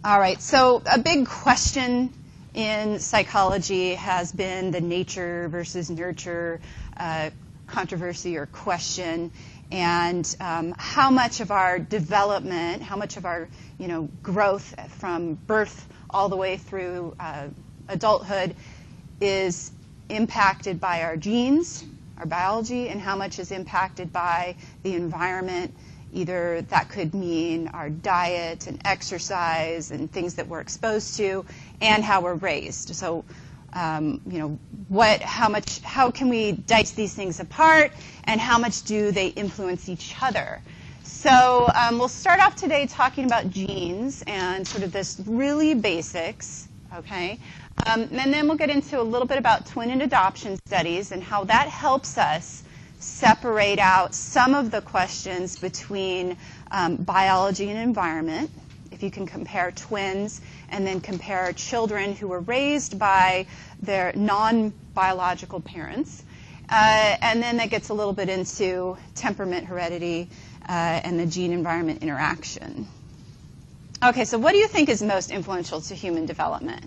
All right, so a big question in psychology has been the nature versus nurture controversy or question, and how much of our development, how much of our growth from birth all the way through adulthood is impacted by our genes, our biology, and how much is impacted by the environment. Either that could mean our diet and exercise and things that we're exposed to, and how we're raised. So, how can we dice these things apart, and how much do they influence each other? So we'll start off today talking about genes and sort of this really basics, okay? And then we'll get into a little bit about twin and adoption studies and how that helps us separate out some of the questions between biology and environment. If you can compare twins and then compare children who were raised by their non-biological parents. And then that gets a little bit into temperament, heredity, and the gene-environment interaction. Okay, so what do you think is most influential to human development?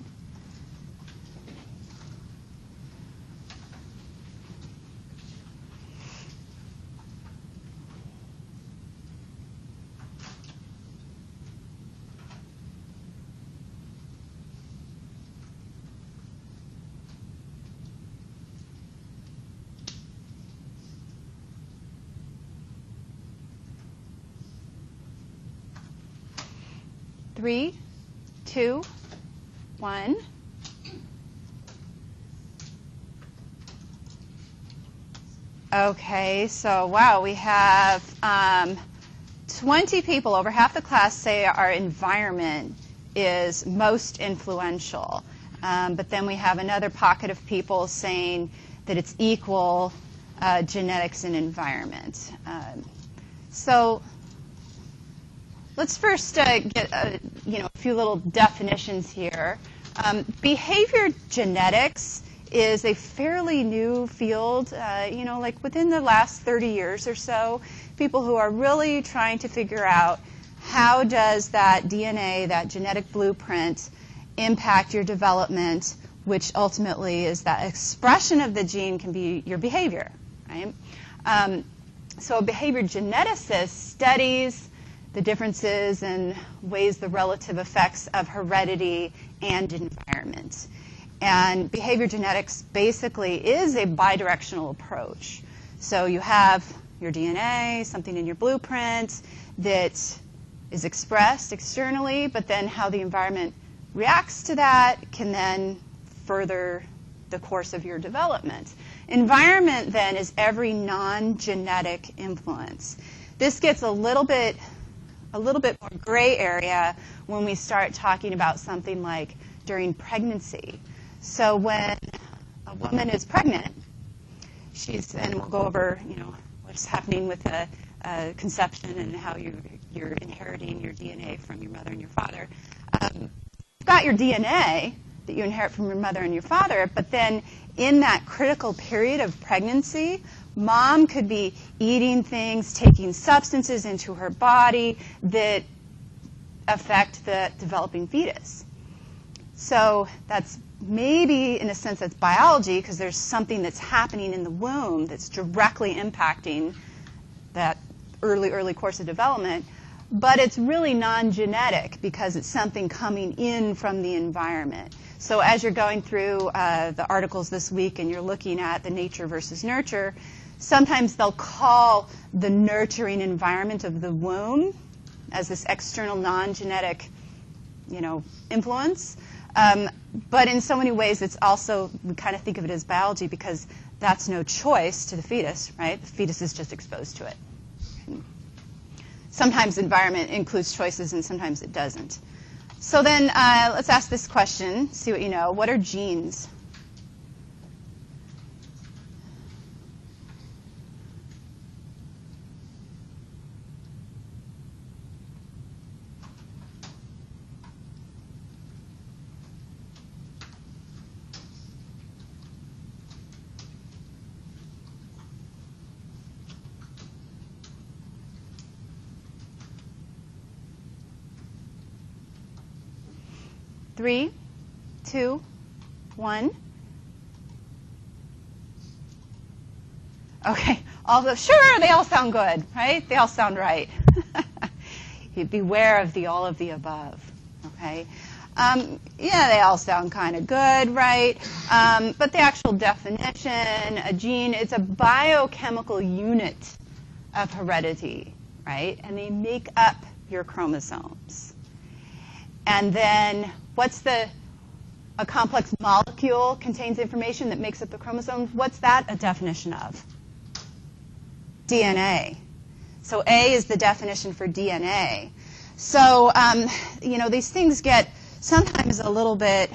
Three, two, one. Okay, so wow, we have 20 people, over half the class, say our environment is most influential. But then we have another pocket of people saying that it's equal genetics and environment. So let's first get a few little definitions here. Behavior genetics is a fairly new field, like within the last 30 years or so. People who are really trying to figure out how does that DNA, that genetic blueprint, impact your development, which ultimately is that expression of the gene can be your behavior, right? So a behavior geneticist studies the differences and weighs the relative effects of heredity and environment. And behavior genetics basically is a bidirectional approach. So you have your DNA, something in your blueprint that is expressed externally, but then how the environment reacts to that can then further the course of your development. Environment then is every non-genetic influence. This gets a little bit more gray area when we start talking about something like during pregnancy. So when a woman is pregnant, and we'll go over, what's happening with a conception and how you're inheriting your DNA from your mother and your father. You've got your DNA that you inherit from your mother and your father, but then in that critical period of pregnancy, mom could be eating things, taking substances into her body that affect the developing fetus. So that's maybe, in a sense, that's biology, because there's something that's happening in the womb that's directly impacting that early course of development. But it's really non-genetic because it's something coming in from the environment. So as you're going through the articles this week and you're looking at the nature versus nurture, sometimes they'll call the nurturing environment of the womb as this external non-genetic, influence. But in so many ways, it's also, we kind of think of it as biology because that's no choice to the fetus, right? The fetus is just exposed to it. Sometimes environment includes choices and sometimes it doesn't. So then let's ask this question, see what you know. What are genes? 3, 2, 1. Okay, sure, they all sound good, right? They all sound right. Beware of all of the above, okay? Yeah, they all sound kind of good, right? But the actual definition, a gene, it's a biochemical unit of heredity, right? And they make up your chromosomes. And then a complex molecule contains information that makes up the chromosomes. What's that a definition of? DNA. So A is the definition for DNA. So, these things get sometimes a little bit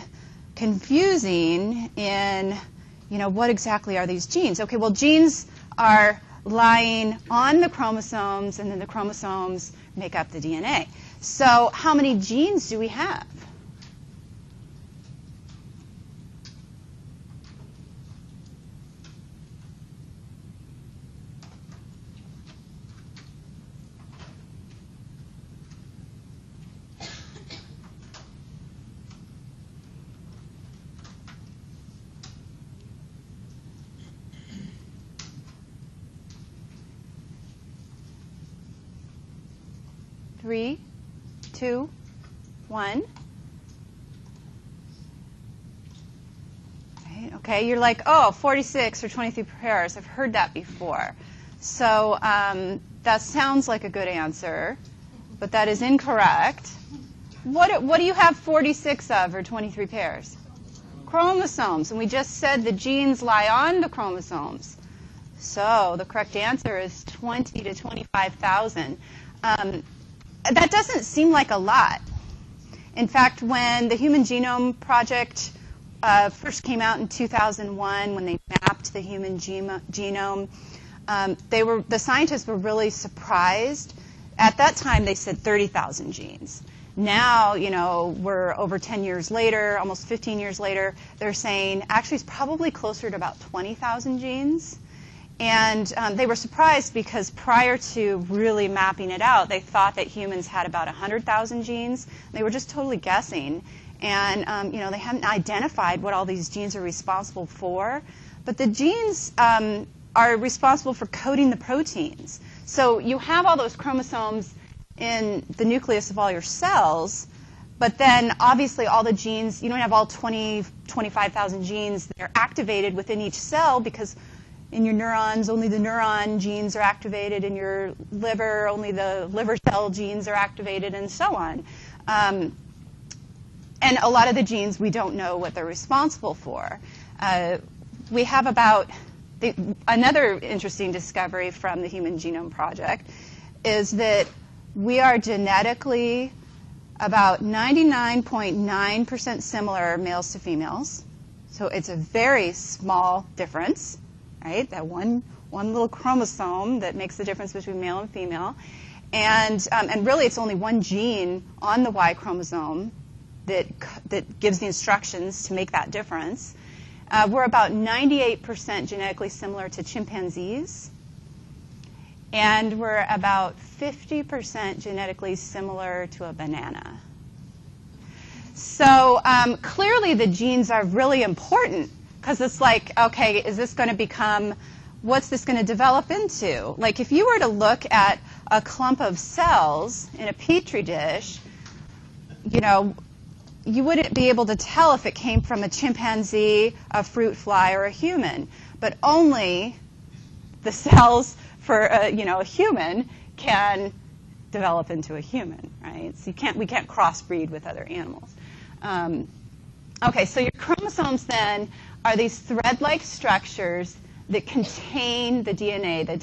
confusing in, what exactly are these genes? Okay, well, genes are lying on the chromosomes, and then the chromosomes make up the DNA. So how many genes do we have? Three, 2, 1. Okay, you're like, 46 or 23 pairs. I've heard that before. So that sounds like a good answer, but that is incorrect. What do you have 46 of or 23 pairs? Chromosomes. And we just said the genes lie on the chromosomes. So the correct answer is 20 to 25,000. That doesn't seem like a lot. In fact, when the Human Genome Project first came out in 2001, when they mapped the human genome, the scientists were really surprised. At that time, they said 30,000 genes. Now, we're over 10 years later, almost 15 years later, they're saying actually it's probably closer to about 20,000 genes. And they were surprised because prior to really mapping it out, they thought that humans had about 100,000 genes. They were just totally guessing. And they hadn't identified what all these genes are responsible for. But the genes are responsible for coding the proteins. So you have all those chromosomes in the nucleus of all your cells, but then obviously all the genes, you don't have all 25,000 genes that are activated within each cell, because in your neurons, only the neuron genes are activated. In your liver, only the liver cell genes are activated, and so on. And a lot of the genes, we don't know what they're responsible for. We have another interesting discovery from the Human Genome Project is that we are genetically about 99.9% similar males to females. So it's a very small difference. Right? That one little chromosome that makes the difference between male and female. And really it's only one gene on the Y chromosome that gives the instructions to make that difference. We're about 98% genetically similar to chimpanzees. And we're about 50% genetically similar to a banana. So clearly the genes are really important. Because it's like, okay, is this going to become, what's this going to develop into? Like if you were to look at a clump of cells in a petri dish, you wouldn't be able to tell if it came from a chimpanzee, a fruit fly, or a human. But only the cells for a human can develop into a human, right? So we can't crossbreed with other animals. Okay, so your chromosomes then are these thread-like structures that contain the DNA, the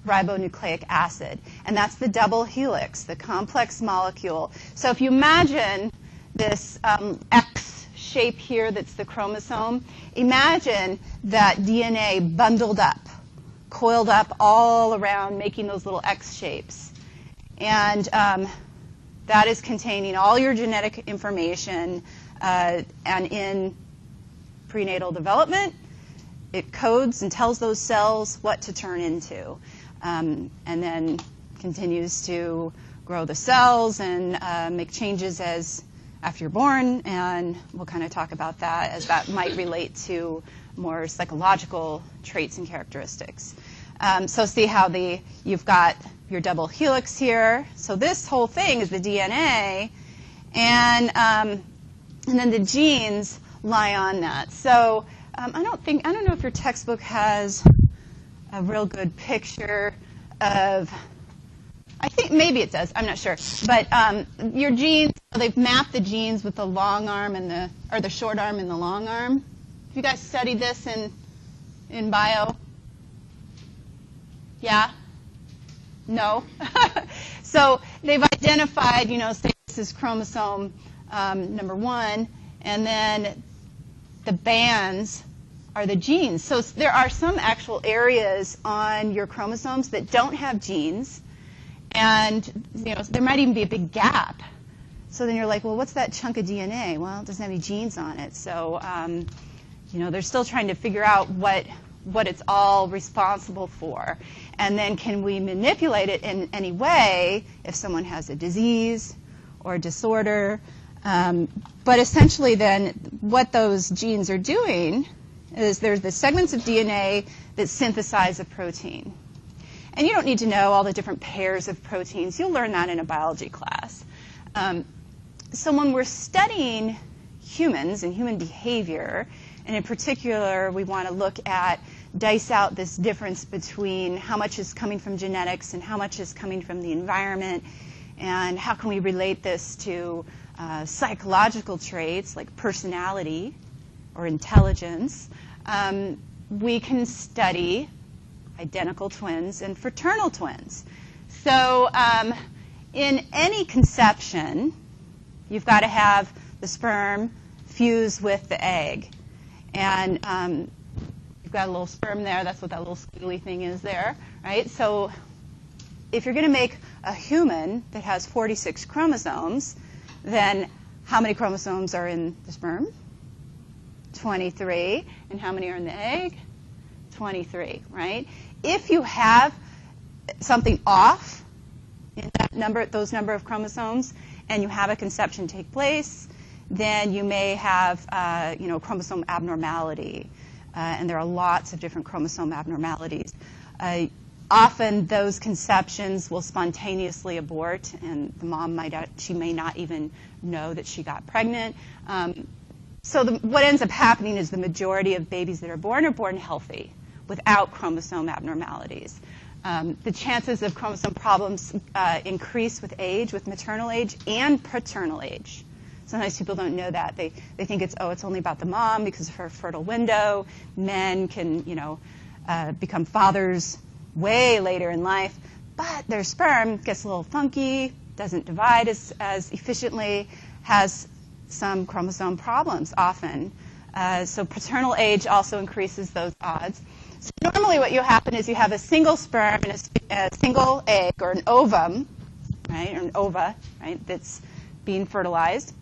deoxyribonucleic acid. And that's the double helix, the complex molecule. So if you imagine this X shape here that's the chromosome, imagine that DNA bundled up, coiled up all around, making those little X shapes. And that is containing all your genetic information, and in prenatal development, it codes and tells those cells what to turn into, and then continues to grow the cells and make changes as after you're born, and we'll kind of talk about that as that might relate to more psychological traits and characteristics. So see how you've got your double helix here. So this whole thing is the DNA, and then the genes lie on that. So I don't know if your textbook has a real good picture of. I think maybe it does. I'm not sure. But your genes, they've mapped the genes with the long arm and the short arm and the long arm. Have you guys studied this in bio? Yeah? No? So they've identified, say this is chromosome number 1, and then the bands are the genes. So there are some actual areas on your chromosomes that don't have genes. And there might even be a big gap. So then you're like, well, what's that chunk of DNA? Well, it doesn't have any genes on it. So they're still trying to figure out what it's all responsible for. And then can we manipulate it in any way if someone has a disease or a disorder? But essentially then what those genes are doing is there's the segments of DNA that synthesize a protein. And you don't need to know all the different pairs of proteins. You'll learn that in a biology class. So when we're studying humans and human behavior, and in particular we want to dice out this difference between how much is coming from genetics and how much is coming from the environment, and how can we relate this to psychological traits like personality or intelligence, we can study identical twins and fraternal twins. So in any conception, you've got to have the sperm fuse with the egg. And you've got a little sperm there. That's what that little squiggly thing is there, right? So if you're going to make a human that has 46 chromosomes, then how many chromosomes are in the sperm? 23. And how many are in the egg? 23, right? If you have something off in those number of chromosomes, and you have a conception take place, then you may have chromosome abnormality. And there are lots of different chromosome abnormalities. Often those conceptions will spontaneously abort, and the mom may not even know that she got pregnant. So what ends up happening is the majority of babies that are born healthy without chromosome abnormalities. The chances of chromosome problems increase with age, with maternal age and paternal age. Sometimes people don't know that. They think it's only about the mom because of her fertile window. Men can, become fathers way later in life, but their sperm gets a little funky, doesn't divide as efficiently, has some chromosome problems often. So paternal age also increases those odds. So normally what will happen is you have a single sperm and a single egg, or an ovum, right, or an ova, right, that's being fertilized.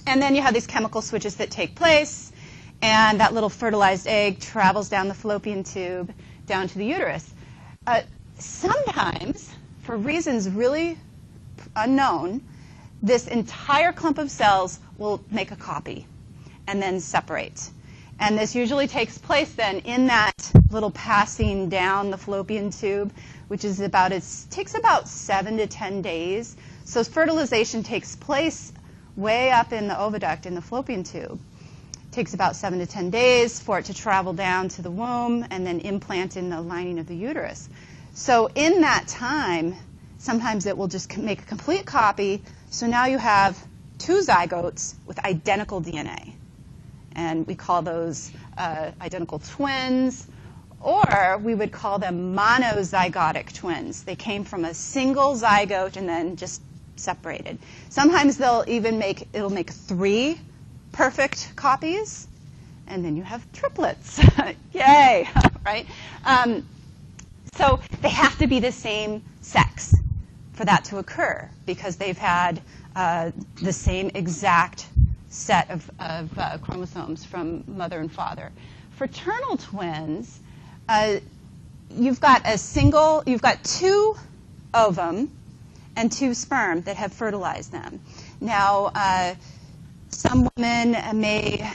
And then you have these chemical switches that take place, and that little fertilized egg travels down the fallopian tube down to the uterus. Sometimes, for reasons really unknown, this entire clump of cells will make a copy and then separate. And this usually takes place then in that little passing down the fallopian tube, which is takes about 7 to 10 days. So fertilization takes place way up in the oviduct in the fallopian tube. It takes about 7 to 10 days for it to travel down to the womb and then implant in the lining of the uterus. So in that time, sometimes it will just make a complete copy. So now you have 2 zygotes with identical DNA. And we call those identical twins, or we would call them monozygotic twins. They came from a single zygote and then just separated. Sometimes it'll make 3 perfect copies, and then you have triplets. Yay, right? So they have to be the same sex for that to occur because they've had the same exact set of chromosomes from mother and father. Fraternal twins, you've got 2 ovum and 2 sperm that have fertilized them. Now, some women may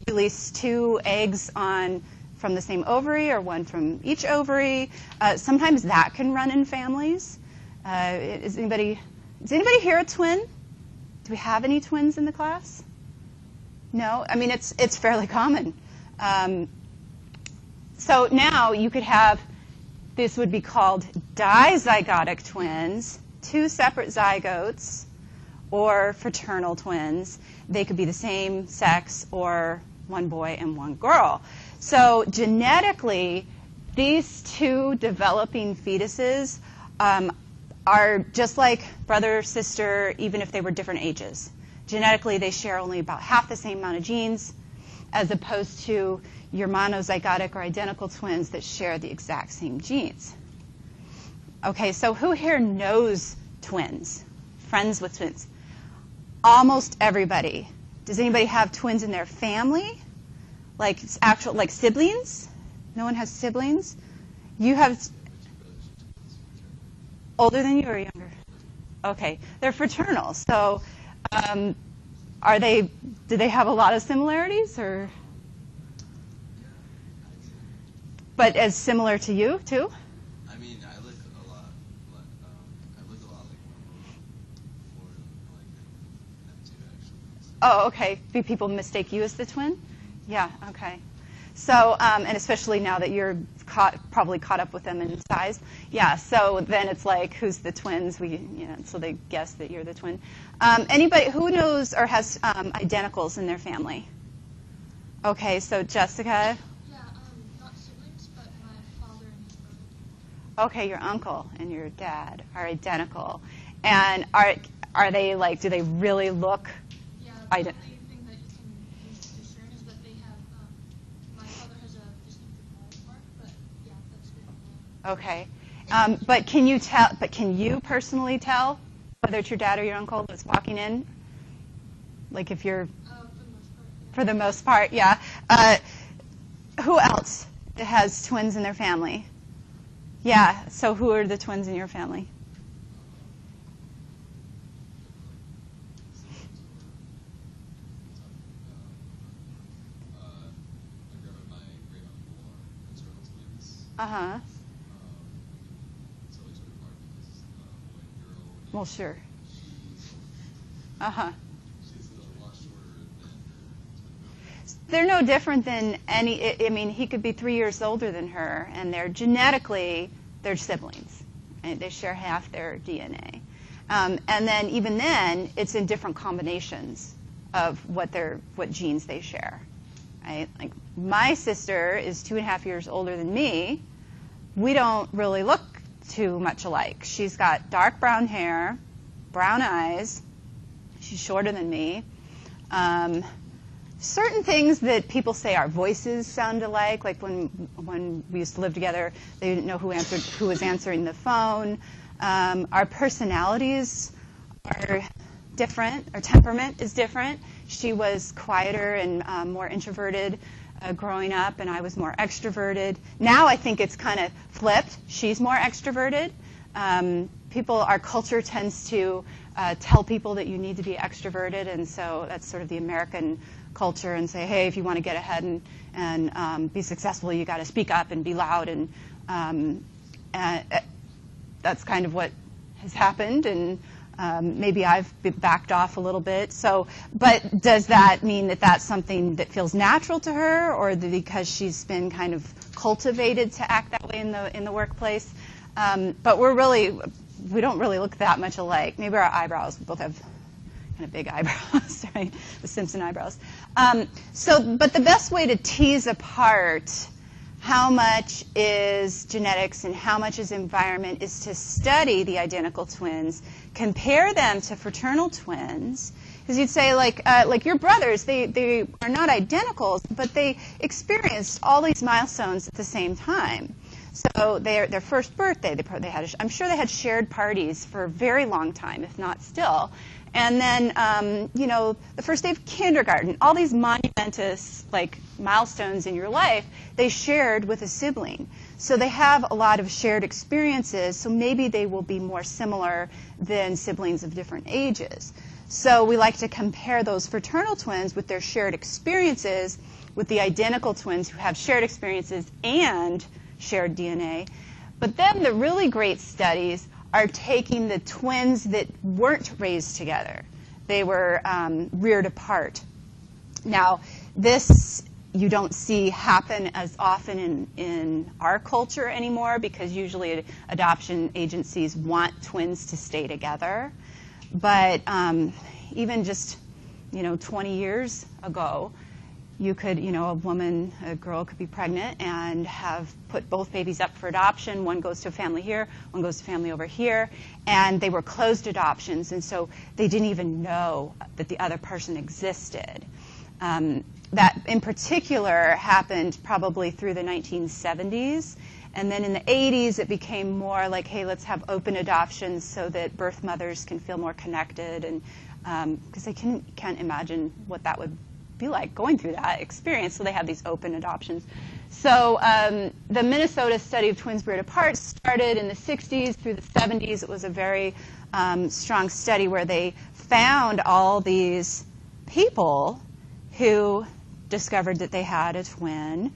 release 2 eggs from the same ovary or 1 from each ovary. Sometimes that can run in families. Is anybody here a twin? Do we have any twins in the class? No? I mean, it's fairly common. So now you could have, this would be called dizygotic twins, 2 separate zygotes, or fraternal twins. They could be the same sex or 1 boy and 1 girl. So genetically, these 2 developing fetuses are just like brother or sister, even if they were different ages. Genetically, they share only about half the same amount of genes, as opposed to your monozygotic or identical twins that share the exact same genes. Okay, so who here knows twins? Friends with twins? Almost everybody. Does anybody have twins in their family? Like siblings? No one has siblings? You have older than you or younger? Okay, they're fraternal. So do they have a lot of similarities, or? But as similar to you too? I mean, I look a lot like them too, actually. Oh, okay. Do people mistake you as the twin? Yeah, okay. So, and especially now that you're probably caught up with them in size. Yeah, so then it's like, who's the twins? So they guess that you're the twin. Anybody who knows or has identicals in their family? Okay, so Jessica? Yeah, not siblings, but my father and his brother. Okay, your uncle and your dad are identical. And are they like, do they really look Yeah, identical? The only thing that you can discern is that they have, my father has a distinctive mole mark, but yeah, that's good. Okay. But can you tell? But can you personally tell whether it's your dad or your uncle that's walking in? Like if you're. For the most part, yeah. Who else has twins in their family? Yeah. So who are the twins in your family? Uh-huh. Well, sure. Uh-huh. They're no different than any, I mean, he could be 3 years older than her, and they're genetically, they're siblings. And they share half their DNA. And then, even then, it's in different combinations of what genes they share. Right? Like, my sister is 2.5 years older than me. We don't really look too much alike. She's got dark brown hair, brown eyes. She's shorter than me. Certain things that people say our voices sound alike, like when we used to live together, they didn't know who was answering the phone. Our personalities are different. Our temperament is different. She was quieter and more introverted growing up, and I was more extroverted. Now I think it's kind of flipped. She's more extroverted. Our culture tends to tell people that you need to be extroverted, and so that's sort of the American culture, and say, hey, if you want to get ahead and be successful, you got to speak up and be loud, and that's kind of what has happened, and maybe I've backed off a little bit. So, but does that mean that that's something that feels natural to her, or because she's been kind of cultivated to act that way in the workplace? But we don't really look that much alike. Maybe our eyebrows, we both have kind of big eyebrows, right? The Simpson eyebrows. But the best way to tease apart how much is genetics and how much is environment is to study the identical twins, compare them to fraternal twins, because you'd say, like your brothers, they are not identicals, but they experienced all these milestones at the same time. So their first birthday, I'm sure they had shared parties for a very long time, if not still. And then, the first day of kindergarten, all these monumentous, milestones in your life, they shared with a sibling. So they have a lot of shared experiences, so maybe they will be more similar than siblings of different ages. So we like to compare those fraternal twins with their shared experiences with the identical twins who have shared experiences and shared DNA. But then the really great studies are taking the twins that weren't raised together. They were reared apart. Now, this you don't see happen as often in our culture anymore, because usually adoption agencies want twins to stay together. But even just 20 years ago, you could, a girl could be pregnant and have put both babies up for adoption. One goes to a family here, one goes to a family over here, and they were closed adoptions, and so they didn't even know that the other person existed. That in particular happened probably through the 1970s. And then in the 80s, it became more like, hey, let's have open adoptions so that birth mothers can feel more connected, and because they can't imagine what that would be like going through that experience. So they have these open adoptions. So the Minnesota study of twins reared apart started in the 60s through the 70s. It was a very strong study where they found all these people who discovered that they had a twin.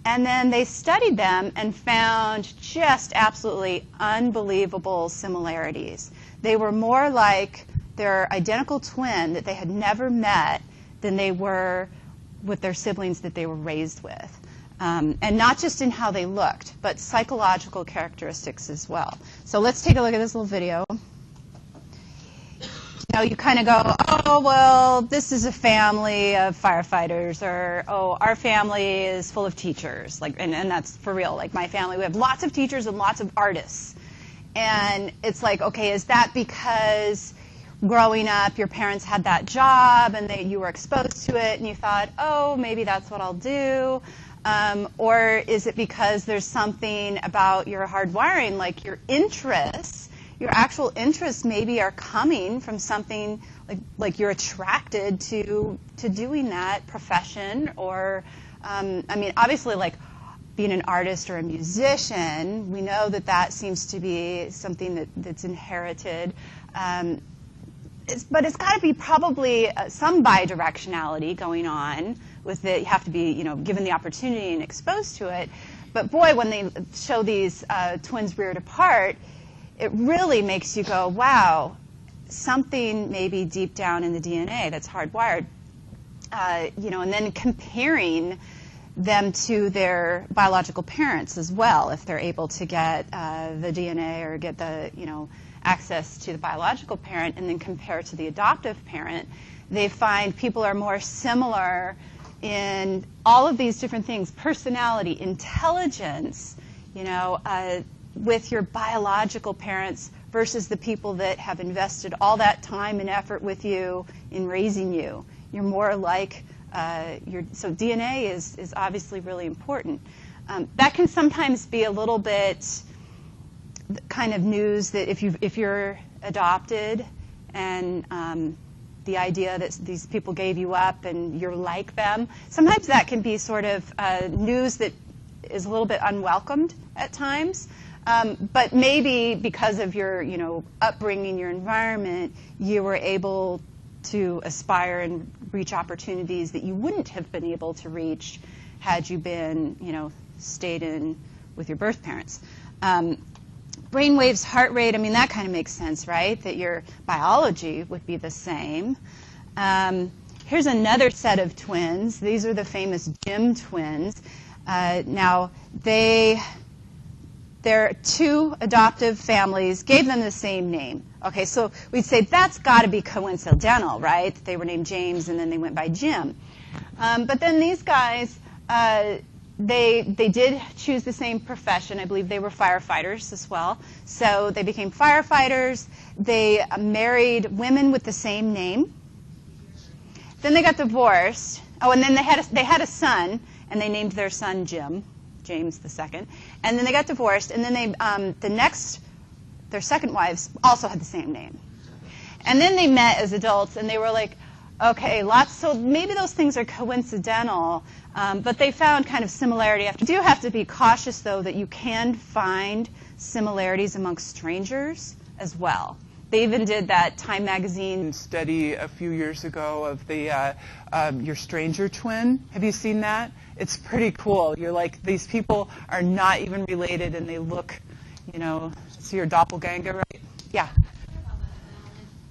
And then they studied them and found just absolutely unbelievable similarities. They were more like their identical twin that they had never met than they were with their siblings that they were raised with. And not just in how they looked, but psychological characteristics as well. So let's take a look at this little video. You kind of go, oh, well, this is a family of firefighters, or, oh, our family is full of teachers. And that's for real. Like my family, we have lots of teachers and lots of artists. And it's like, okay, is that because growing up your parents had that job and you were exposed to it and you thought, oh, maybe that's what I'll do? Or is it because there's something about your hardwiring, like your interests? Your actual interests maybe are coming from something like you're attracted to doing that profession, or obviously like being an artist or a musician, we know that seems to be something that's inherited. But it's got to be probably some bidirectionality going on with it. You have to be given the opportunity and exposed to it. But boy, when they show these twins reared apart, it really makes you go, wow, something maybe deep down in the DNA that's hardwired. And then comparing them to their biological parents as well, if they're able to get the DNA or get the, access to the biological parent, and then compare to the adoptive parent, they find people are more similar in all of these different things: personality, intelligence, with your biological parents versus the people that have invested all that time and effort with you in raising you. You're more like so DNA is obviously really important. That can sometimes be a little bit kind of news that if you're adopted and the idea that these people gave you up and you're like them, sometimes that can be sort of news that is a little bit unwelcomed at times. But maybe because of your, upbringing, your environment, you were able to aspire and reach opportunities that you wouldn't have been able to reach had you been, stayed in with your birth parents. Brain waves, heart rate, that kind of makes sense, right? That your biology would be the same. Here's another set of twins. These are the famous Jim twins. Now, their two adoptive families gave them the same name. Okay, so we'd say that's got to be coincidental, right? They were named James and then they went by Jim. But then these guys, they did choose the same profession. I believe they were firefighters as well. So they became firefighters. They married women with the same name. Then they got divorced. Oh, and then they had a son, and they named their son Jim. James II, and then they got divorced, and then their second wives also had the same name. And then they met as adults, and they were like, Okay, lots. So maybe those things are coincidental, but they found kind of similarity. You do have to be cautious, though, that you can find similarities amongst strangers as well. They even did that Time magazine study a few years ago of the your stranger twin. Have you seen that? It's pretty cool. You're like, these people are not even related, and they look, you know, so your doppelganger, right? Yeah.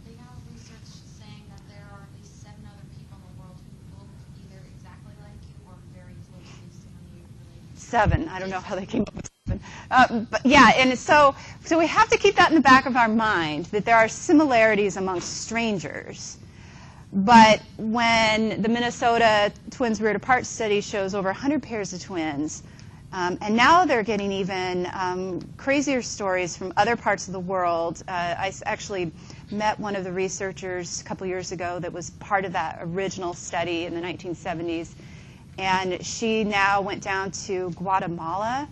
They have research saying that there are at least 7 other people in the world who look either exactly like you or very closely similarly related. 7. I don't know how they came up with 7. But yeah, and so we have to keep that in the back of our mind, that there are similarities amongst strangers. But when the Minnesota Twins Reared Apart study shows over 100 pairs of twins, and now they're getting even crazier stories from other parts of the world. I actually met one of the researchers a couple years ago that was part of that original study in the 1970s. And she now went down to Guatemala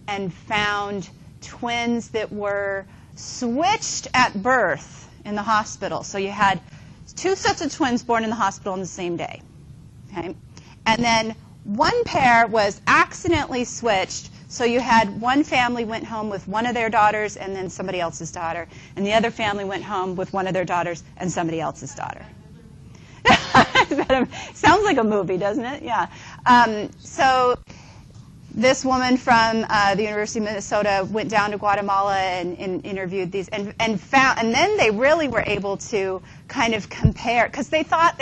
and found twins that were switched at birth in the hospital. So you had 2 sets of twins born in the hospital on the same day. Okay? And then one pair was accidentally switched, so you had one family went home with one of their daughters and then somebody else's daughter, and the other family went home with one of their daughters and somebody else's daughter. Sounds like a movie, doesn't it? Yeah. So this woman from the University of Minnesota went down to Guatemala and interviewed these, and then they really were able to kind of compare, because they thought,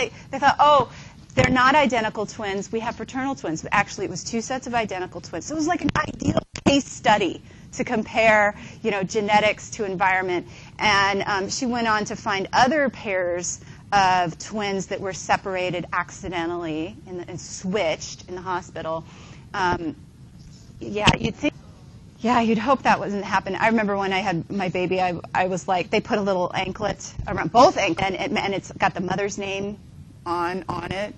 oh, they're not identical twins. We have fraternal twins. But actually, it was 2 sets of identical twins. So it was like an ideal case study to compare, you know, genetics to environment. And she went on to find other pairs of twins that were separated accidentally and switched in the hospital. Yeah, you'd think. Yeah, you'd hope that wasn't happening. I remember when I had my baby, I was like, they put a little anklet around both ankles, and it's got the mother's name on it.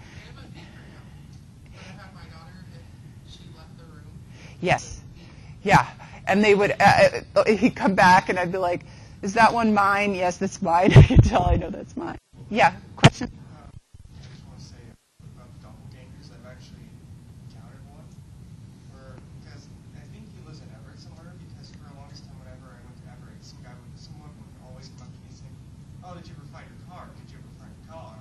Yes. Yeah. And they would, he'd come back and I'd be like, is that one mine? Yes, that's mine. I can tell I know that's mine. Yeah. Question? I just want to say about doppelgangers. I've actually encountered one. Because I think he lives in Everett somewhere, because for the longest time whenever I went to Everett, someone would always come up to me and say, oh, did you ever find your car? Did you ever find your car?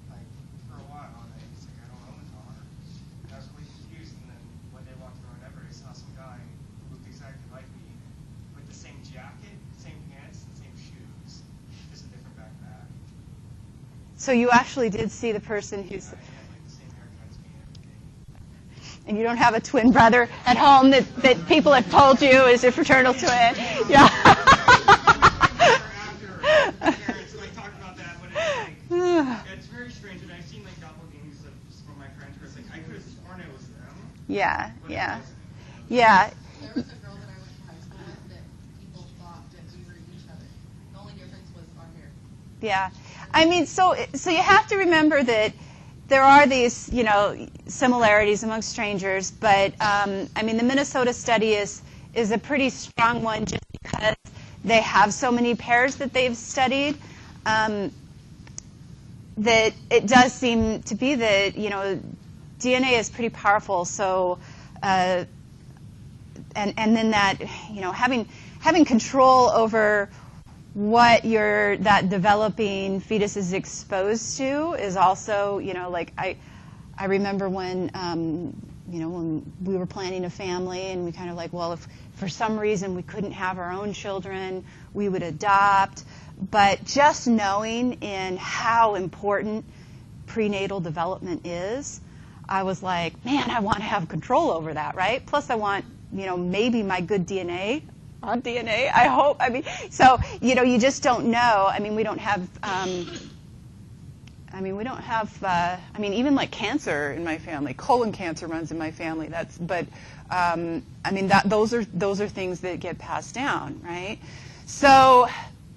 Like, for a while, and he's like, I don't own a car. And I was really confused, and then one day walking around Everett, I saw some guy who looked exactly like me, with the same jacket, same pants, and same shoes, just a different backpack. So you actually did see the person who's... Yeah, he had like the same haircut as me and everything. And you don't have a twin brother at home that people have told you is your fraternal twin? Yeah. Parents like talk about that, but it's like it's very strange. And I've seen like doppelgangers from my friends where it's like I could have sworn it was them. Yeah, But yeah. It wasn't. Yeah. There was a girl that I went to high school with that people thought that we were each other. The only difference was our hair. Yeah. I mean, so you have to remember that there are these, you know, similarities among strangers, but I mean, the Minnesota study is a pretty strong one just because they have so many pairs that they've studied. That it does seem to be that, you know, DNA is pretty powerful. So, and then that, you know, having control over what that developing fetus is exposed to is also, you know, like I remember when, you know, when we were planning a family and we kind of like, well, if for some reason we couldn't have our own children, we would adopt. But just knowing in how important prenatal development is, I was like, man, I want to have control over that, right? Plus I want, you know, maybe my good DNA on DNA, I hope. I mean, so, you know, you just don't know. I mean, we don't have, even like cancer in my family, colon cancer runs in my family. I mean, those are things that get passed down, right? So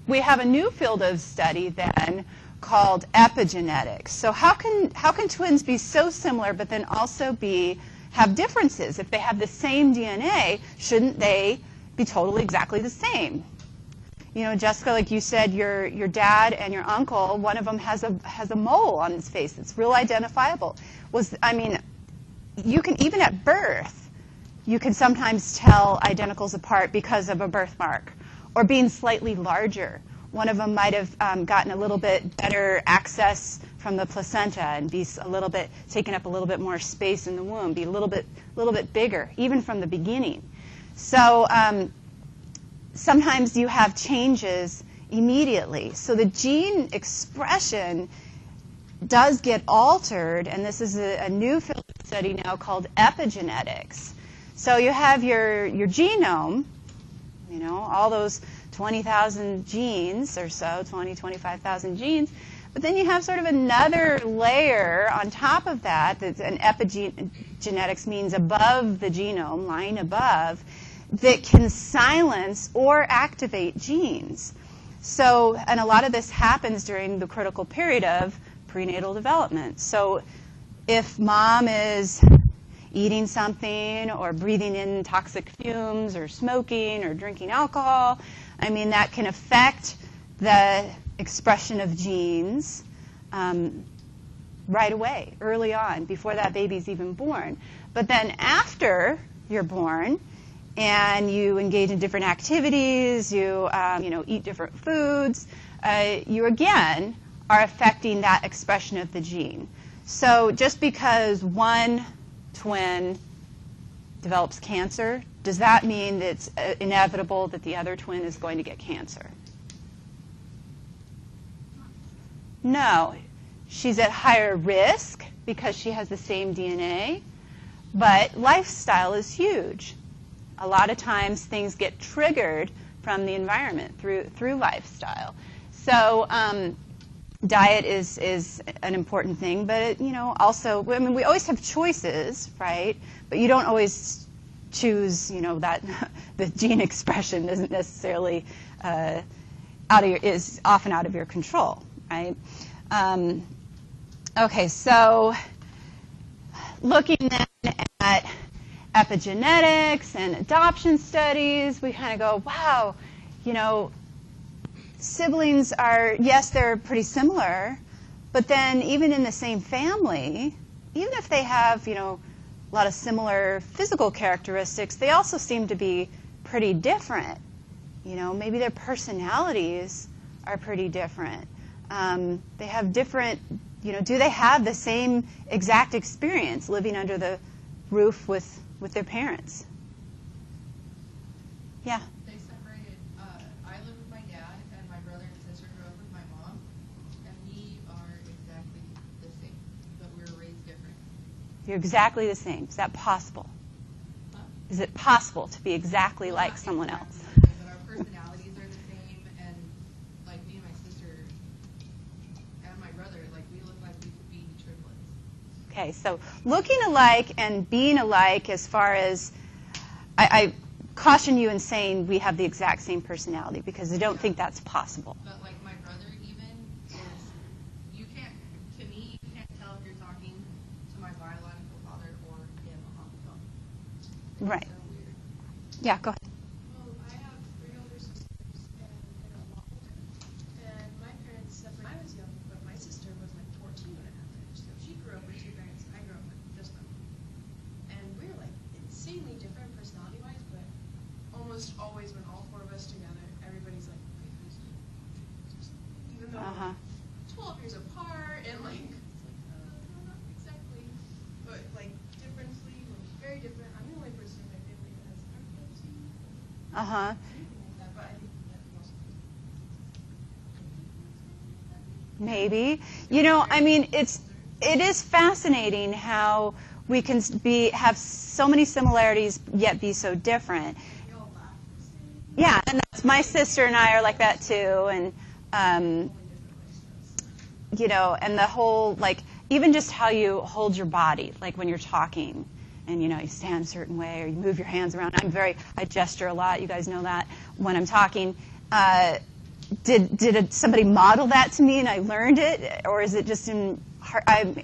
we have a new field of study then called epigenetics. So how can twins be so similar but then also have differences? If they have the same DNA, shouldn't they be totally exactly the same? You know, Jessica, like you said, your dad and your uncle, one of them has a mole on his face that's real identifiable. You can, even at birth, you can sometimes tell identicals apart because of a birthmark or being slightly larger. One of them might have gotten a little bit better access from the placenta and be taken up a little bit more space in the womb, be a little bit bigger, even from the beginning. So sometimes you have changes immediately. So the gene expression does get altered, and this is a new field of study now called epigenetics. So you have your genome, you know, all those 20,000 genes or so, 25,000 genes, but then you have sort of another layer on top of that, that's an epigenetics means above the genome, lying above, that can silence or activate genes. So, and a lot of this happens during the critical period of prenatal development. So if mom is eating something or breathing in toxic fumes or smoking or drinking alcohol, that can affect the expression of genes right away, early on, before that baby's even born. But then after you're born and you engage in different activities, you eat different foods, you again are affecting that expression of the gene. So just because one twin develops cancer, does that mean that it's inevitable that the other twin is going to get cancer? No. She's at higher risk because she has the same DNA, but lifestyle is huge. A lot of times things get triggered from the environment through lifestyle. So diet is an important thing, but also, we always have choices, right? But you don't always choose, that the gene expression isn't necessarily is often out of your control, right? Okay, so looking then at epigenetics and adoption studies, we kind of go, wow, siblings are, yes, they're pretty similar, but then even in the same family, even if they have, a lot of similar physical characteristics, they also seem to be pretty different. Maybe their personalities are pretty different. They have different, do they have the same exact experience living under the roof with their parents? Yeah. They separated. I live with my dad, and my brother and sister grew up with my mom, and we are exactly the same, but we were raised different. You're exactly the same. Is that possible? Huh? Is it possible to be exactly like someone else? Exactly, but our personalities are the same, and like me and my sister and my brother, like we look like we could be triplets. Okay, so looking alike and being alike, as far as I caution you in saying we have the exact same personality, because I don't think that's possible. But like my brother even is, you can't tell if you're talking to my biological father or him on the phone. Right. It's so weird. Yeah, go ahead. Well, I have 3 older sisters and a lot older. And my parents separated when I was young, but my sister was like 14 and a half years. So she grew up with 2 parents. I grew up with just my mom. And we were like insanely different personality-wise, but almost always when all 4 of us together, everybody's like, "Wait, who's you?" Even though Uh-huh. we're 12 years apart and like, it's like, no, not exactly. But like differently, we're very different. I'm the only person in my family that has narcolepsy. Uh-huh. Anything like that, but I think that most Maybe. It is fascinating how we can have so many similarities yet be so different. we all laugh the same. Yeah, and that's, my sister and I are like that too, and and the whole, like, even just how you hold your body, like when you're talking, and you stand a certain way or you move your hands around. I gesture a lot. You guys know that when I'm talking. Did somebody model that to me and I learned it, or is it just in?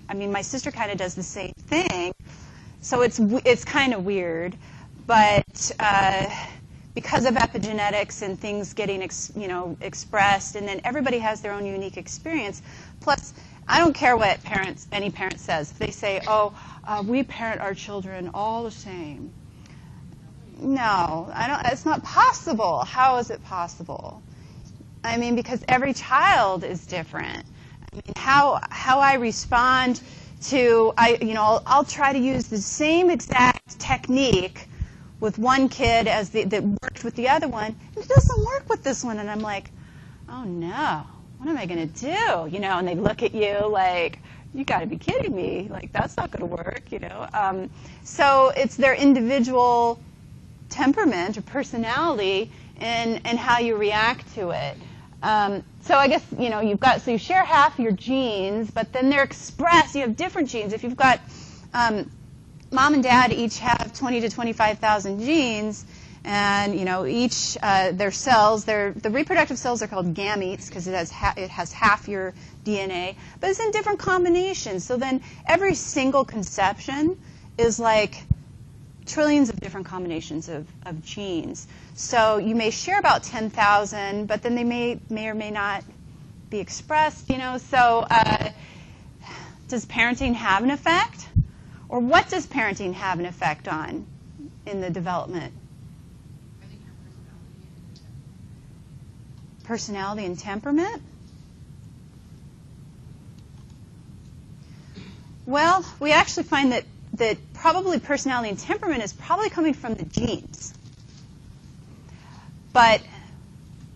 My sister kind of does the same thing, so it's kind of weird, but because of epigenetics and things getting expressed, and then everybody has their own unique experience. Plus, I don't care what any parent says. If they say, "Oh, we parent our children all the same," no, I don't. It's not possible. How is it possible? I mean, because every child is different. I mean, how I respond to I'll try to use the same exact technique with one kid as that worked with the other one, and it doesn't work with this one, and I'm like, oh no, what am I going to do? And they look at you like, you got to be kidding me, like that's not going to work, So it's their individual temperament or personality and how you react to it. So I guess, you share half your genes, but then they're expressed. You have different genes. If you've got mom and dad each have 20 to 25,000 genes, and each their cells, the reproductive cells are called gametes because it has half your DNA, but it's in different combinations. So then every single conception is like trillions of different combinations of genes. So you may share about 10,000, but then they may or may not be expressed. So does parenting have an effect? Or what does parenting have an effect on in the development? I think your Personality and temperament? Well, we actually find that probably personality and temperament is probably coming from the genes. But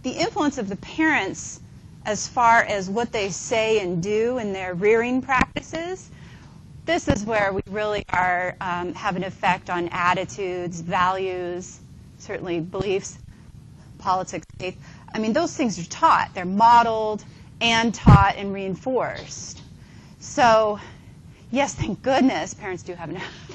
the influence of the parents as far as what they say and do in their rearing practices, this is where we really are have an effect on attitudes, values, certainly beliefs, politics, faith. I mean, those things are taught. They're modeled and taught and reinforced. So, yes, thank goodness parents do have an effect.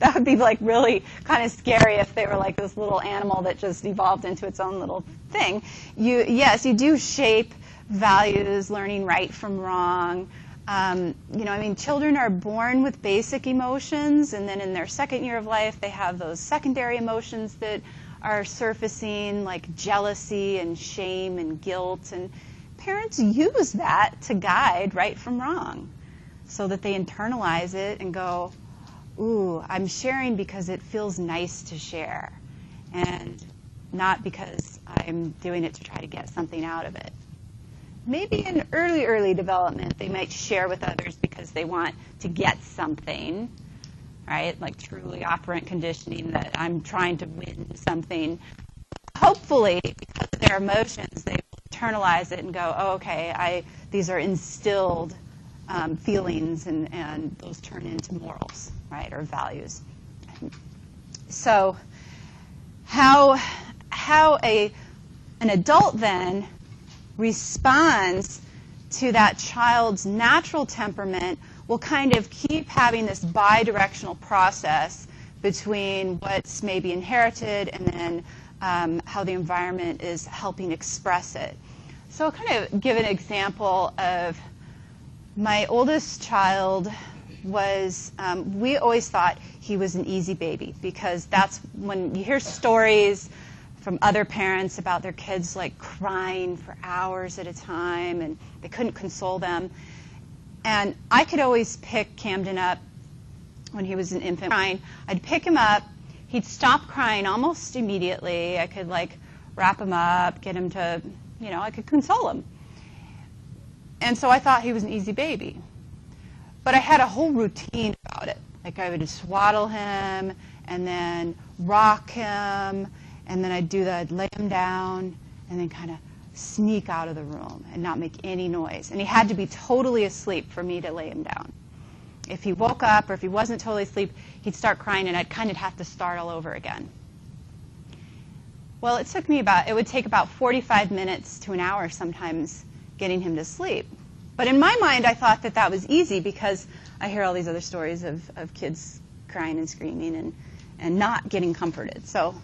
That would be like really kind of scary if they were like this little animal that just evolved into its own little thing. Yes, you do shape values, learning right from wrong. Children are born with basic emotions, and then in their second year of life, they have those secondary emotions that are surfacing, like jealousy and shame and guilt. And parents use that to guide right from wrong, so that they internalize it and go, ooh, I'm sharing because it feels nice to share, and not because I'm doing it to try to get something out of it. Maybe in early development, they might share with others because they want to get something, right? Like truly operant conditioning, that I'm trying to win something. Hopefully, because of their emotions, they internalize it and go, oh, okay, these are instilled feelings, and those turn into morals, right, or values. So how an adult then responds to that child's natural temperament will kind of keep having this bi-directional process between what's maybe inherited and then how the environment is helping express it. So I'll kind of give an example of my oldest child was, we always thought he was an easy baby, because that's when you hear stories from other parents about their kids like crying for hours at a time and they couldn't console them. And I could always pick Camden up when he was an infant crying. I'd pick him up, he'd stop crying almost immediately. I could like wrap him up, get him to, I could console him. And so I thought he was an easy baby. But I had a whole routine about it. Like I would swaddle him and then rock him, and then I'd lay him down and then kind of sneak out of the room and not make any noise. And he had to be totally asleep for me to lay him down. If he woke up or if he wasn't totally asleep, he'd start crying and I'd kind of have to start all over again. Well, it would take about 45 minutes to an hour sometimes getting him to sleep. But in my mind, I thought that was easy because I hear all these other stories of kids crying and screaming and not getting comforted. So,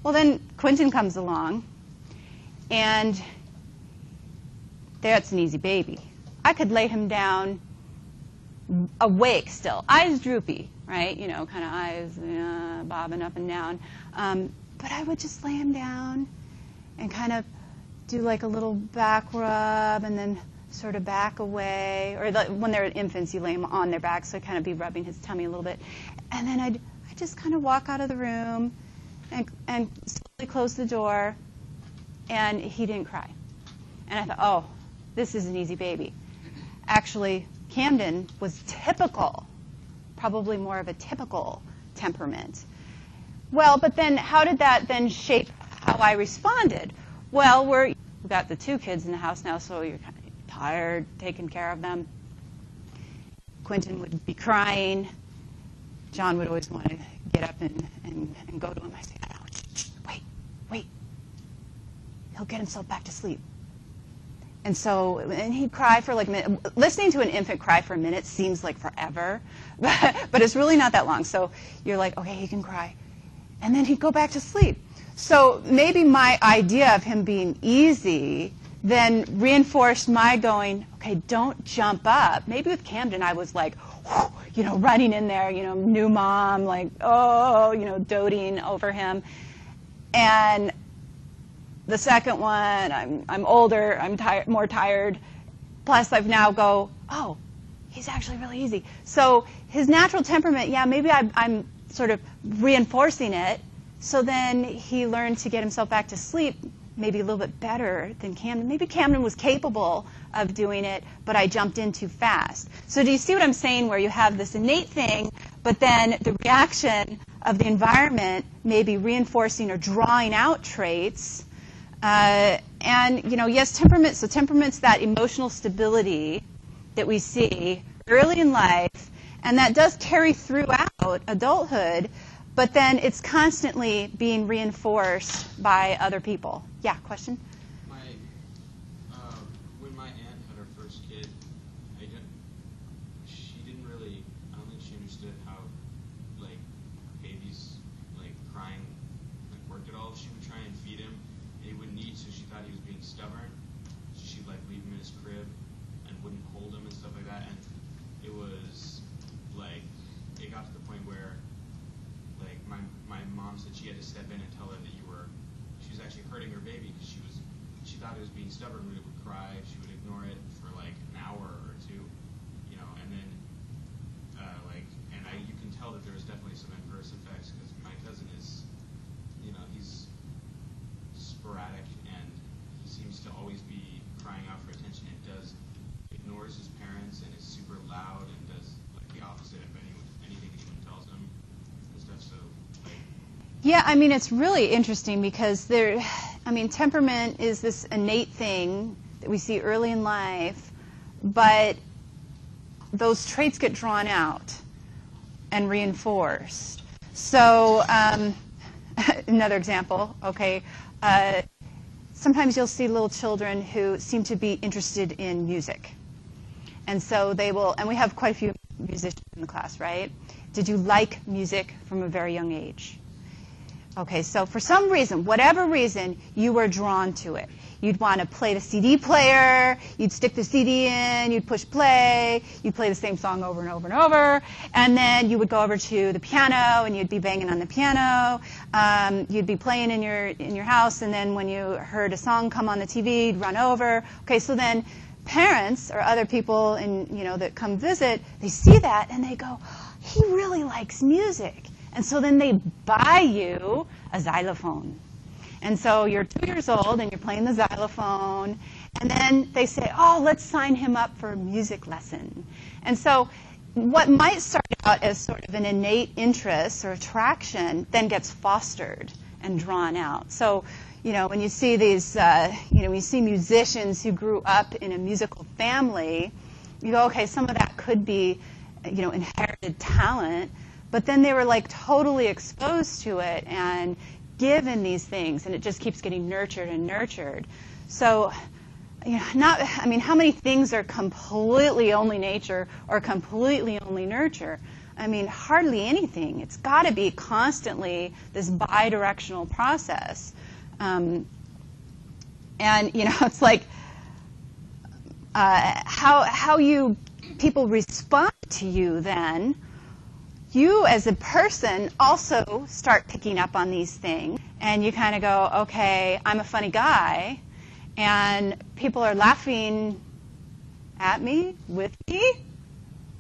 well, then Quentin comes along, and that's an easy baby. I could lay him down awake still, eyes droopy, right? Kind of eyes bobbing up and down. but I would just lay him down and kind of do like a little back rub and then sort of back away. Or when they're infants, you lay them on their back, so I'd kind of be rubbing his tummy a little bit. And then I'd just kind of walk out of the room and slowly close the door, and he didn't cry. And I thought, oh, this is an easy baby. Actually, Camden was typical, probably more of a typical temperament. Well, but then how did that then shape how I responded? Well, we've got the 2 kids in the house now, so you're kind of tired, taking care of them. Quentin would be crying. John would always want to get up and go to him. I say, oh, wait. He'll get himself back to sleep. And he'd cry for like a minute. Listening to an infant cry for a minute seems like forever, but it's really not that long. So you're like, okay, he can cry. And then he'd go back to sleep. So maybe my idea of him being easy then reinforced my going, okay, don't jump up. Maybe with Camden, I was like, running in there, new mom, like, doting over him. And the second one, I'm older, I'm more tired. Plus, I've now go, oh, he's actually really easy. So his natural temperament, maybe I'm sort of reinforcing it. So then he learned to get himself back to sleep maybe a little bit better than Camden. Maybe Camden was capable of doing it, but I jumped in too fast. So do you see what I'm saying, where you have this innate thing, but then the reaction of the environment may be reinforcing or drawing out traits. Yes, temperament. So temperament's that emotional stability that we see early in life, and that does carry throughout adulthood, but then it's constantly being reinforced by other people. Yeah, question? When my aunt had her first kid, I don't think she understood how, like, babies, like, crying, like, worked at all. She would try and feed him, and he wouldn't eat, so she thought he was being stubborn. So she'd, like, leave him in his crib and wouldn't hold him and stuff like that. And it was, like, it got to the point where, like, my mom said she had to step in and tell her that she was actually hurting her baby, because she thought it was being stubborn when it would cry. She would ignore it for like an hour or 2, and then you can tell that there was definitely some adverse effects, because my cousin is, he's sporadic, and he seems to always be crying out for attention. Ignores his parents and is super loud and does like the opposite of anything anyone tells him and stuff. So yeah, it's really interesting, because temperament is this innate thing that we see early in life, but those traits get drawn out and reinforced. So another example, okay, sometimes you'll see little children who seem to be interested in music. And so they will, and we have quite a few musicians in the class, right? Did you like music from a very young age? Okay, so for some reason, whatever reason, you were drawn to it. You'd want to play the CD player, you'd stick the CD in, you'd push play, you'd play the same song over and over and over, and then you would go over to the piano and you'd be banging on the piano. You'd be playing in your house, and then when you heard a song come on the TV, you'd run over. Okay, so then parents or other people that come visit, they see that and they go, he really likes music. And so then they buy you a xylophone. And so you're 2 years old and you're playing the xylophone, and then they say, oh, let's sign him up for a music lesson. And so what might start out as sort of an innate interest or attraction then gets fostered and drawn out. So, when you see these, when you see musicians who grew up in a musical family, you go, okay, some of that could be, inherited talent, but then they were like totally exposed to it and given these things, and it just keeps getting nurtured and nurtured. So, how many things are completely only nature or completely only nurture? Hardly anything. It's got to be constantly this bi-directional process. It's like how people respond to you then. You as a person also start picking up on these things, and you kind of go, okay, I'm a funny guy, and people are laughing at me, with me?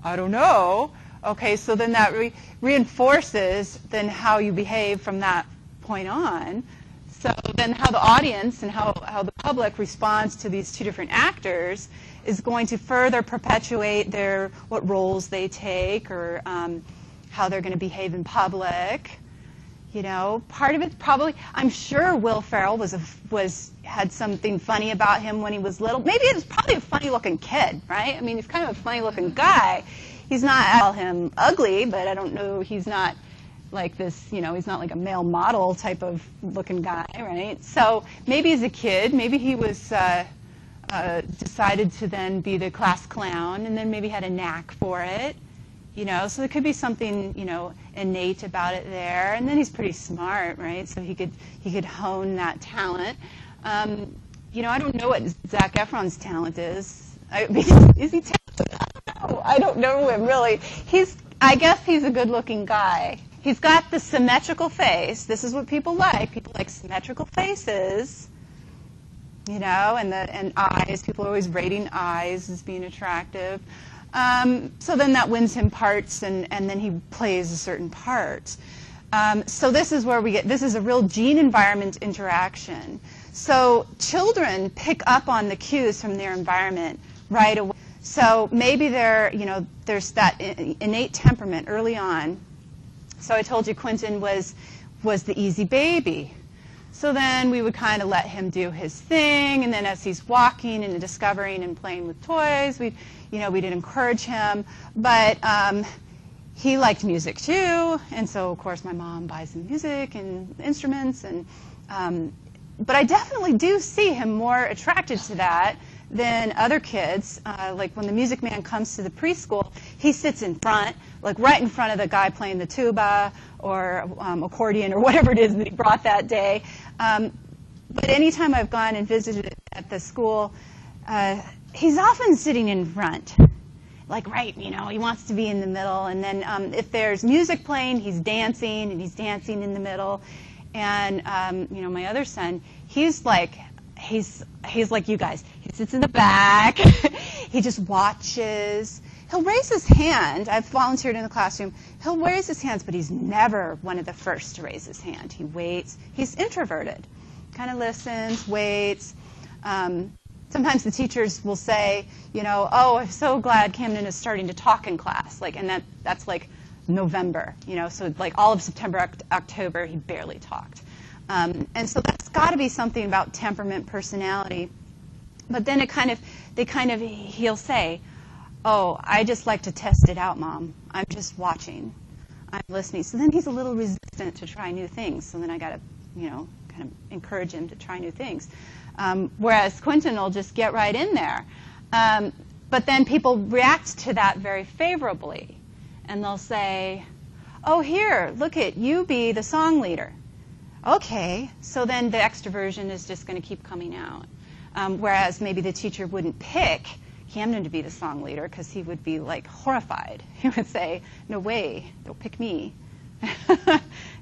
I don't know. Okay, so then that reinforces then how you behave from that point on. So then how the audience and how the public responds to these two different actors is going to further perpetuate what roles they take, or how they're going to behave in public. You know, part of it probably, I'm sure Will Ferrell had something funny about him when he was little. Maybe it was probably a funny-looking kid, right? I mean, he's kind of a funny-looking guy. He's not, I call him ugly, but I don't know, he's not like this, you know, he's not like a male model type of looking guy, right? So maybe as a kid, maybe he was decided to then be the class clown, and then maybe had a knack for it. You know, so there could be something, you know, innate about it there. And then he's pretty smart, right? So he could hone that talent. You know, I don't know what Zac Efron's talent is. Is he talented? I don't know him really. I guess he's a good-looking guy. He's got the symmetrical face. This is what people like. People like symmetrical faces. You know, and eyes. People are always rating eyes as being attractive. So then that wins him parts, and then he plays a certain part. So this is where this is a real gene-environment interaction. So children pick up on the cues from their environment right away. So maybe there's that innate temperament early on. So I told you Quentin was the easy baby. So then we would kind of let him do his thing, and then as he's walking and discovering and playing with toys, we'd encourage him. But he liked music too, and so of course my mom buys him music and instruments. But I definitely do see him more attracted to that than other kids. Like when the Music Man comes to the preschool, he sits in front, like right in front of the guy playing the tuba or accordion or whatever it is that he brought that day. But anytime I've gone and visited at the school, he's often sitting in front. Like, right, you know, he wants to be in the middle. And then if there's music playing, he's dancing, and he's dancing in the middle. And, you know, my other son, he's like you guys. He sits in the back. He just watches. He'll raise his hand. I've volunteered in the classroom. He'll raise his hands, but he's never one of the first to raise his hand. He waits. He's introverted. Kind of listens, waits. Sometimes the teachers will say, you know, oh, I'm so glad Camden is starting to talk in class. Like, and that's like November, you know, so like all of September, October, he barely talked. And so that's got to be something about temperament, personality. But then he'll say, oh, I just like to test it out, Mom. I'm just watching. I'm listening. So then he's a little resistant to try new things. So then I got to, you know, kind of encourage him to try new things. Whereas Quentin will just get right in there. But then people react to that very favorably. And they'll say, oh, here, look at you be the song leader. Okay, so then the extroversion is just going to keep coming out. Whereas maybe the teacher wouldn't pick Camden to be the song leader because he would be like horrified. He would say, no way, don't pick me.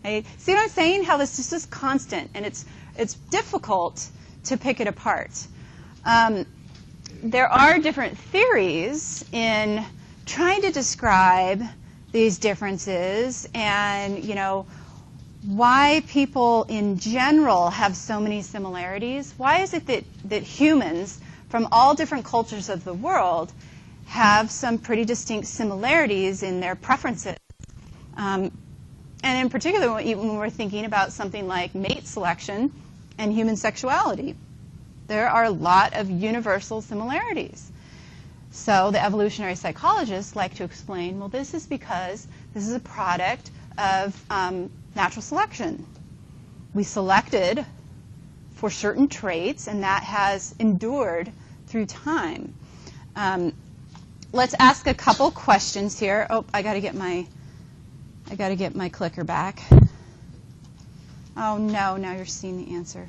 Hey, see what I'm saying? How this is just constant, and it's difficult to pick it apart. There are different theories in trying to describe these differences and, you know, why people in general have so many similarities. Why is it that humans from all different cultures of the world have some pretty distinct similarities in their preferences? And in particular, when we're thinking about something like mate selection and human sexuality, there are a lot of universal similarities. So the evolutionary psychologists like to explain, well, this is because this is a product of natural selection. We selected for certain traits, and that has endured through time. Let's ask a couple questions here. Oh, I got to get my clicker back. Oh no, now you're seeing the answer.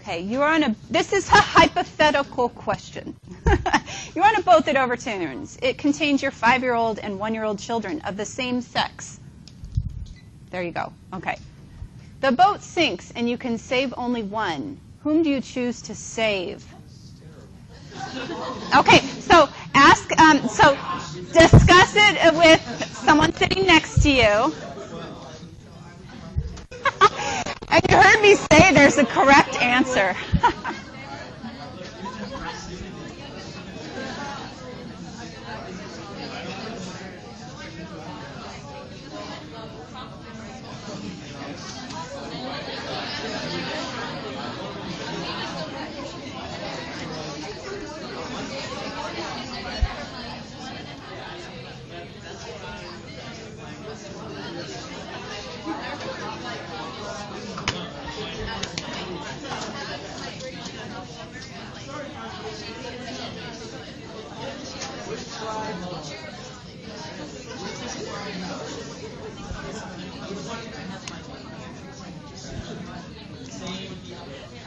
Okay, this is a hypothetical question. You're on a boat that overturns. It contains your 5-year-old and 1-year-old children of the same sex. There you go. Okay. The boat sinks and you can save only one. Whom do you choose to save? Okay, so discuss it with someone sitting next to you. And you heard me say there's a correct answer.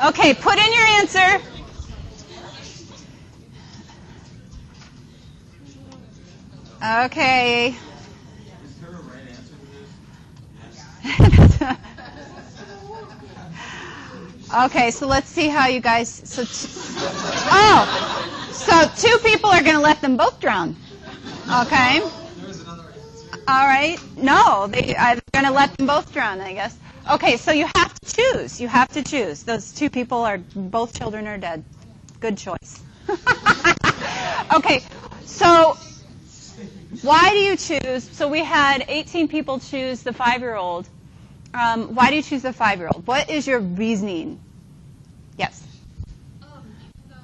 Okay, put in your answer. Okay. Is there a right answer to this? Yes. Okay, so let's see how you guys. So two people are going to let them both drown. Okay. There's another answer. All right. No, they're going to let them both drown, I guess. Okay, so you have to choose. You have to choose. Those two people are, both children are dead. Good choice. Okay, so why do you choose? So we had 18 people choose the 5-year-old. Why do you choose the 5-year-old? What is your reasoning? Yes. Even though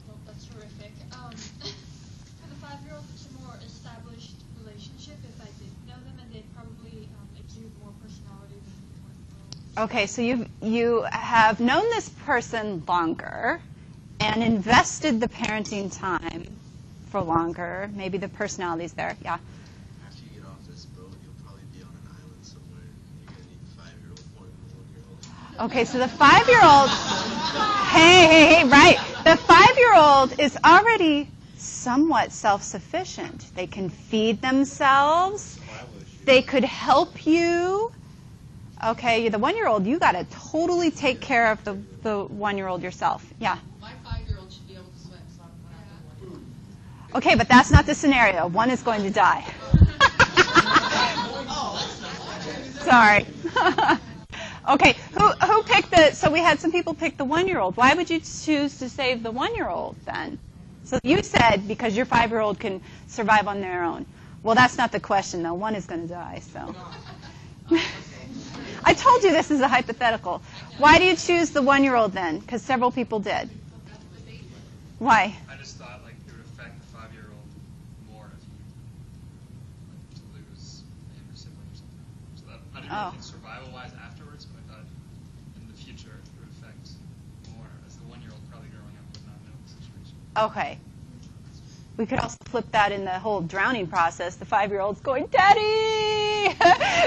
well, that's horrific. For the 5-year-old, it's a more established relationship. If I did know them, and they'd probably exude more personality than the 1-year-old. Okay, so you have known this person longer and invested the parenting time for longer. Maybe the personality's there. Yeah. After you get off this boat, you'll probably be on an island somewhere. You're going to need a 5-year-old, 1-year-old. Okay, so the 5-year-old, hey, right. The 5-year-old is already somewhat self-sufficient. They can feed themselves. They could help you. Okay, the 1-year-old, you got to totally take care of the 1-year-old yourself. Yeah. My 5-year-old should be able to swim, so I'm going to have one. Okay, but that's not the scenario. One is going to die. Sorry. Okay, who picked so we had some people pick the 1-year-old. Why would you choose to save the 1-year-old then? So you said because your 5-year-old can survive on their own. Well, that's not the question, though. One is going to die, so. I told you this is a hypothetical. Why do you choose the 1-year-old then? Because several people did. Why? I just thought it would affect the 5-year-old more if you to lose a younger sibling or something. So that, I didn't really think survival-wise afterwards, but I thought in the future it would affect more as the 1-year-old probably growing up would not know the situation. Okay. We could also flip that in the whole drowning process. The 5-year-old's going, Daddy!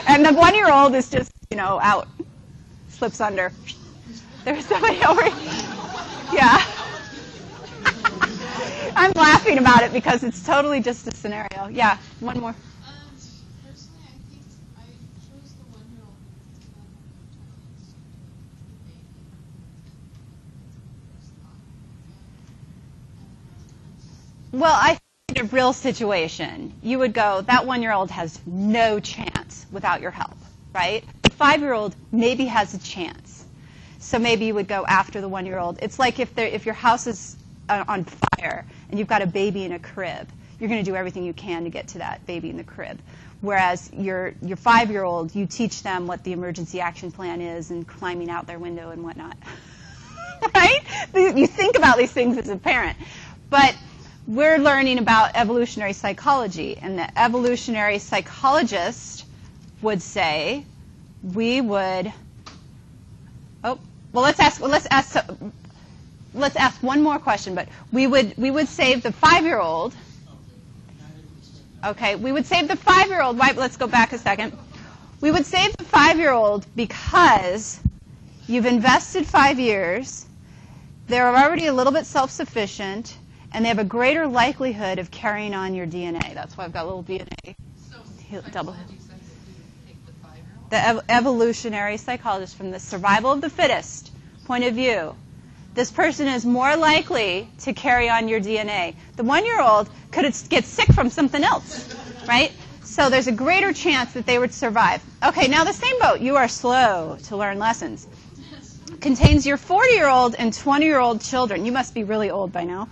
And the 1-year-old is just, out. Slips under. There's somebody over here. Yeah. I'm laughing about it because it's totally just a scenario. Yeah, one more. Personally, I think I chose the 1-year-old Well, I think in a real situation, you would go, that 1-year-old has no chance without your help, right? The 5-year-old maybe has a chance. So maybe you would go after the 1-year-old. It's like if your house is on fire and you've got a baby in a crib, you're going to do everything you can to get to that baby in the crib. Whereas your 5-year-old, you teach them what the emergency action plan is and climbing out their window and whatnot. Right? You think about these things as a parent. But we're learning about evolutionary psychology, and the evolutionary psychologist would say we would. Let's ask one more question. But we would save the 5-year-old. Okay, we would save the 5-year-old. Right? Let's go back a second. We would save the 5-year-old because you've invested 5 years. They're already a little bit self-sufficient. And they have a greater likelihood of carrying on your DNA. That's why I've got a little DNA. So Double. psychology says that you would take the the evolutionary psychologist, from the survival of the fittest point of view, this person is more likely to carry on your DNA. The 1-year-old could get sick from something else, right? So there's a greater chance that they would survive. Okay, now the same boat. You are slow to learn lessons. Contains your 40-year-old and 20-year-old children. You must be really old by now.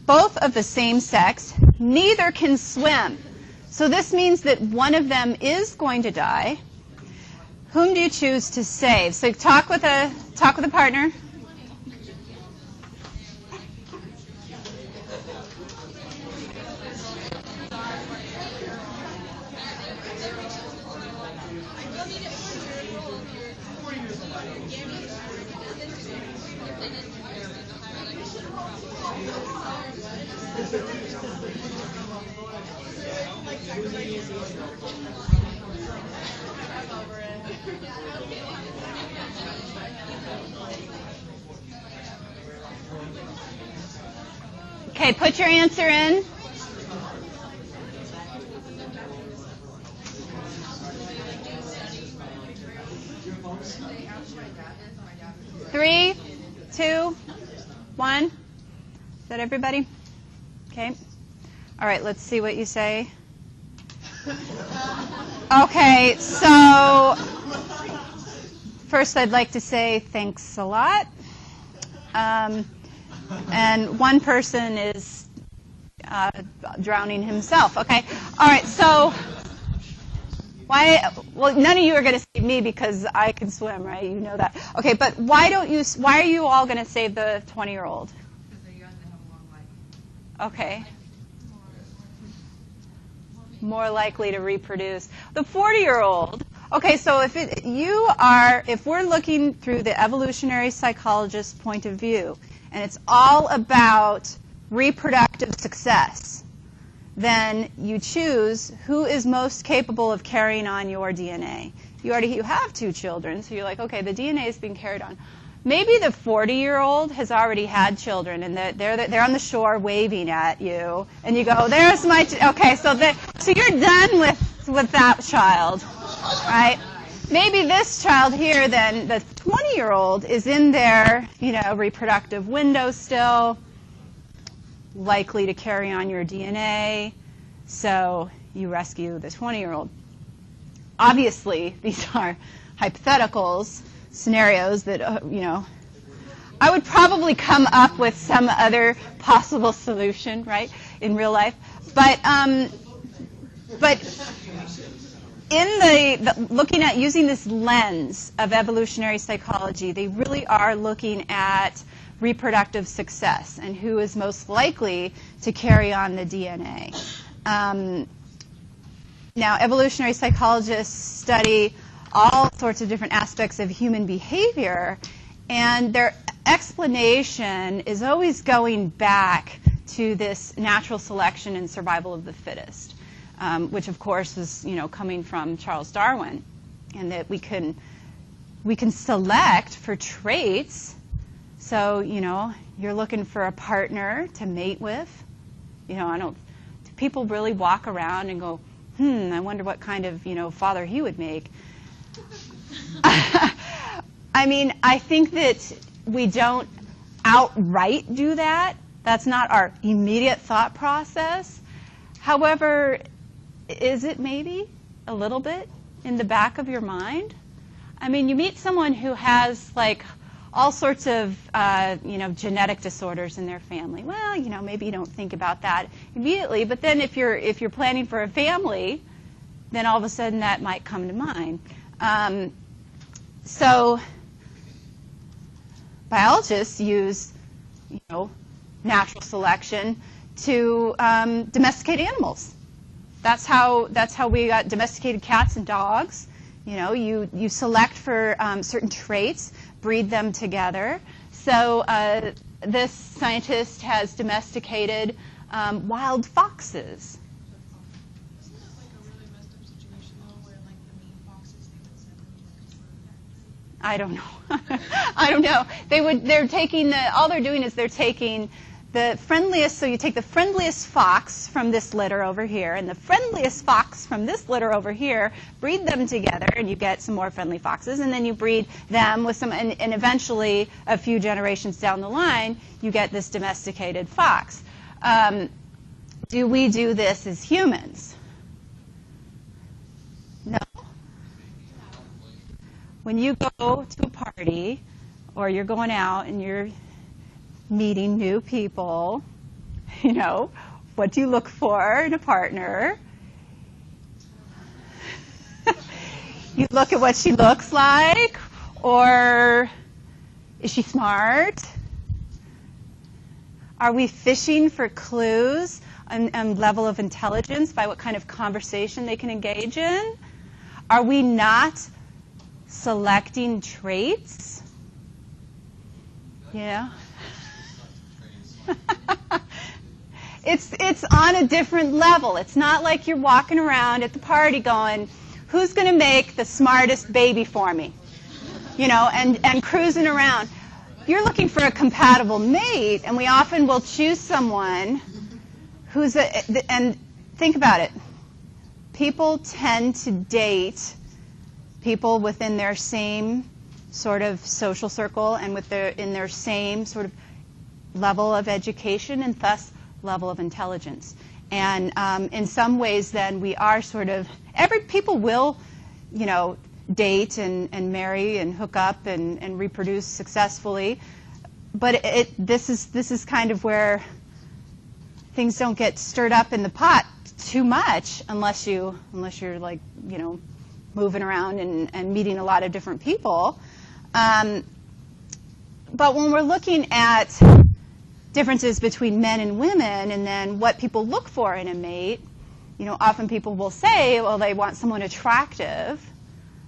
Both of the same sex. Neither can swim. So this means that one of them is going to die. Whom do you choose to save? So talk with a partner. Okay, put your answer in. Three, two, one. Is that everybody? Okay. All right, let's see what you say. Okay, so first I'd like to say thanks a lot. And one person is drowning himself. Okay. All right. So why? Well, none of you are going to save me because I can swim, right? You know that. Okay. But why are you all going to save the 20-year-old? Because they're young, they have a long life. Okay. More likely to reproduce. The 40-year-old. Okay, so if we're looking through the evolutionary psychologist's point of view, and it's all about reproductive success, then you choose who is most capable of carrying on your DNA. You have 2 children, so you're like, okay, the DNA is being carried on. Maybe the 40-year-old has already had children, and they're on the shore waving at you, and you go, "There's my." Okay, so you're done with that child, right? Maybe this child here, then the 20-year-old is in their, reproductive window still, likely to carry on your DNA, so you rescue the 20-year-old. Obviously, these are hypotheticals, scenarios that, I would probably come up with some other possible solution, right, in real life. But in looking at using this lens of evolutionary psychology, they really are looking at reproductive success and who is most likely to carry on the DNA. Now, evolutionary psychologists study all sorts of different aspects of human behavior, and their explanation is always going back to this natural selection and survival of the fittest. Which of course was, coming from Charles Darwin, and that we can select for traits. So, you're looking for a partner to mate with. Do people really walk around and go, I wonder what kind of, father he would make? I mean, I think that we don't outright do that. That's not our immediate thought process. However, is it maybe a little bit in the back of your mind? I mean, you meet someone who has all sorts of genetic disorders in their family. Well, maybe you don't think about that immediately, but then if you're planning for a family, then all of a sudden that might come to mind. So biologists use natural selection to domesticate animals. That's how we got domesticated cats and dogs. You select for certain traits, breed them together. So this scientist has domesticated wild foxes. Isn't that a really messed up situation though, where the mean foxes they would send them to I don't know. I don't know. They're taking all they're doing is they're taking the friendliest, so you take the friendliest fox from this litter over here and the friendliest fox from this litter over here, breed them together, and you get some more friendly foxes, and then you breed them with some, and eventually, a few generations down the line, you get this domesticated fox. Do we do this as humans? No. When you go to a party, or you're going out and you're meeting new people, you know, what do you look for in a partner? You look at what she looks like, or is she smart? Are we fishing for clues and level of intelligence by what kind of conversation they can engage in? Are we not selecting traits? Yeah. It's on a different level. It's not like you're walking around at the party going, who's going to make the smartest baby for me? You know, and cruising around. You're looking for a compatible mate, and we often will choose someone who's and think about it. People tend to date people within their same sort of social circle and in their same sort of level of education and thus level of intelligence. And in some ways, then we are sort of people will, you know, date and marry and hook up and reproduce successfully, but this is kind of where things don't get stirred up in the pot too much unless you're like, you know, moving around and meeting a lot of different people. But when we're looking at differences between men and women and then what people look for in a mate, you know, often people will say, well, they want someone attractive.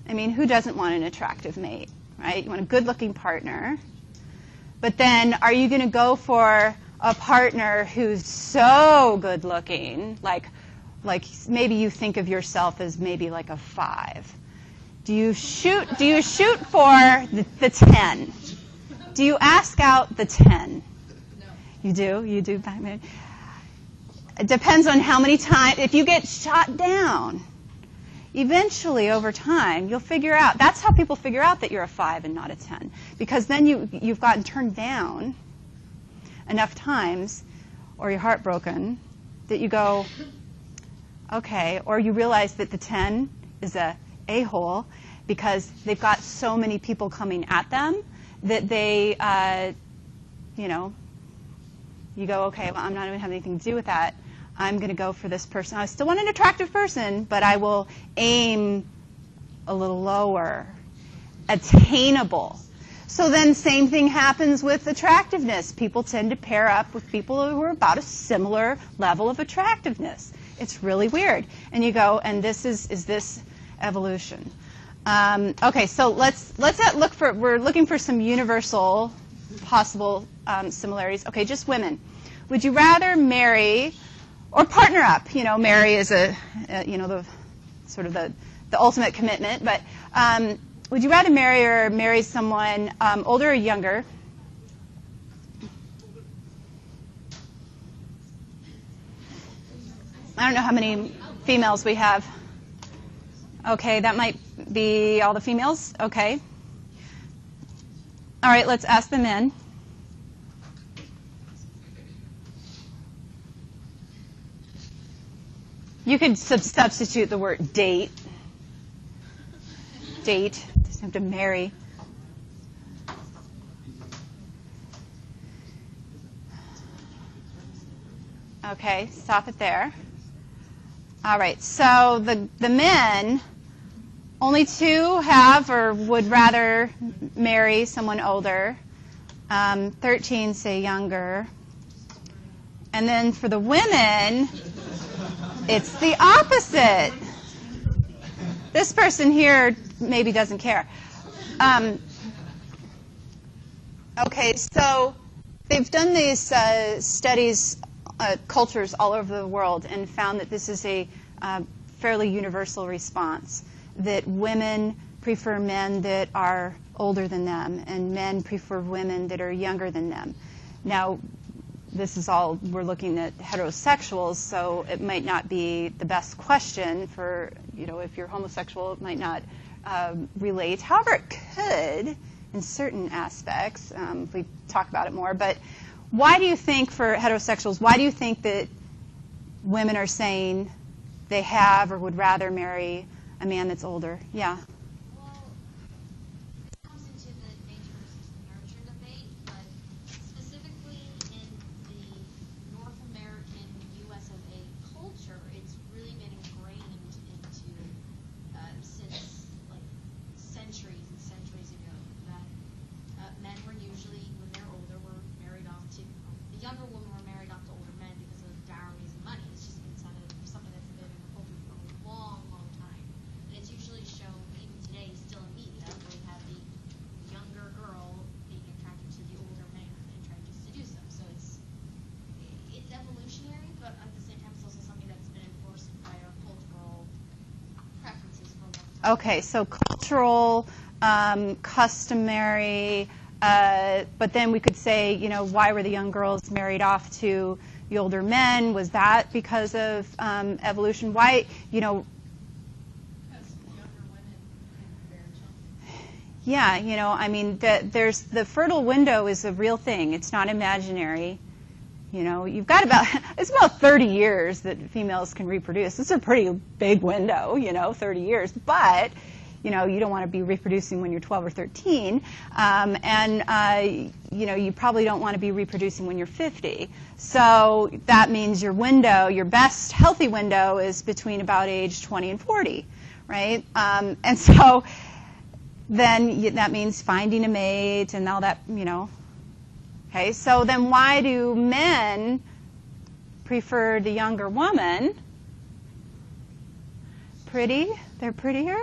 I mean, who doesn't want an attractive mate, right? You want a good-looking partner. But then are you going to go for a partner who's so good-looking, like maybe you think of yourself as maybe like a 5? Do you shoot for the 10? Do you ask out the 10? No. You do? You do? It depends on how many times. If you get shot down, eventually over time, you'll figure out. That's how people figure out that you're a 5 and not a 10. Because then you've gotten turned down enough times, or you're heartbroken, that you go, okay, or you realize that the 10 is a-hole because they've got so many people coming at them that they, you know, you go, okay, well, I'm not going to have anything to do with that. I'm going to go for this person. I still want an attractive person, but I will aim a little lower. Attainable. So then same thing happens with attractiveness. People tend to pair up with people who are about a similar level of attractiveness. It's really weird. And you go, and is this evolution? Okay, so let's look for, we're looking for some universal possible similarities. Okay, just women. Would you rather marry or partner up? You know, marry is you know, the sort of the ultimate commitment, but would you rather marry someone older or younger? I don't know how many females we have. Okay, that might be all the females. Okay. All right, let's ask the men. You could substitute the word date. Date. Doesn't have to marry. Okay, stop it there. All right, so the men, only 2 have or would rather marry someone older. 13 say younger. And then for the women, it's the opposite. This person here maybe doesn't care. Okay, so they've done these studies, cultures all over the world, and found that this is a fairly universal response, that women prefer men that are older than them, and men prefer women that are younger than them. Now, this is all, we're looking at heterosexuals, so it might not be the best question for, if you're homosexual, it might not relate. However, it could in certain aspects, if we talk about it more. But why do you think, for heterosexuals, why do you think that women are saying they have or would rather marry a man that's older? Yeah. Well, this comes into the nature versus nurture debate, but specifically in the North American US of A culture, it's really been ingrained into since like centuries and centuries ago that men were usually, when they're older, were married off to, the younger women were married off to older men because of dowries and money. It's just been something that's been in the culture for a long, long time. And it's usually shown, even today, still in media, where you have the younger girl being attracted to the older man and trying to seduce him. So it's evolutionary, but at the same time, it's also something that's been enforced by our cultural preferences for a long time. Okay, so cultural, customary, but then we could say, why were the young girls married off to the older men? Was that because of evolution? Why, Because younger women can bear children. Yeah, there's the fertile window is a real thing. It's not imaginary. You've got it's about 30 years that females can reproduce. It's a pretty big window, 30 years. But, you don't want to be reproducing when you're 12 or 13. You probably don't want to be reproducing when you're 50. So that means your window, your best healthy window, is between about age 20 and 40, right? And so then that means finding a mate and all that, Okay, so then why do men prefer the younger woman? Pretty? They're prettier?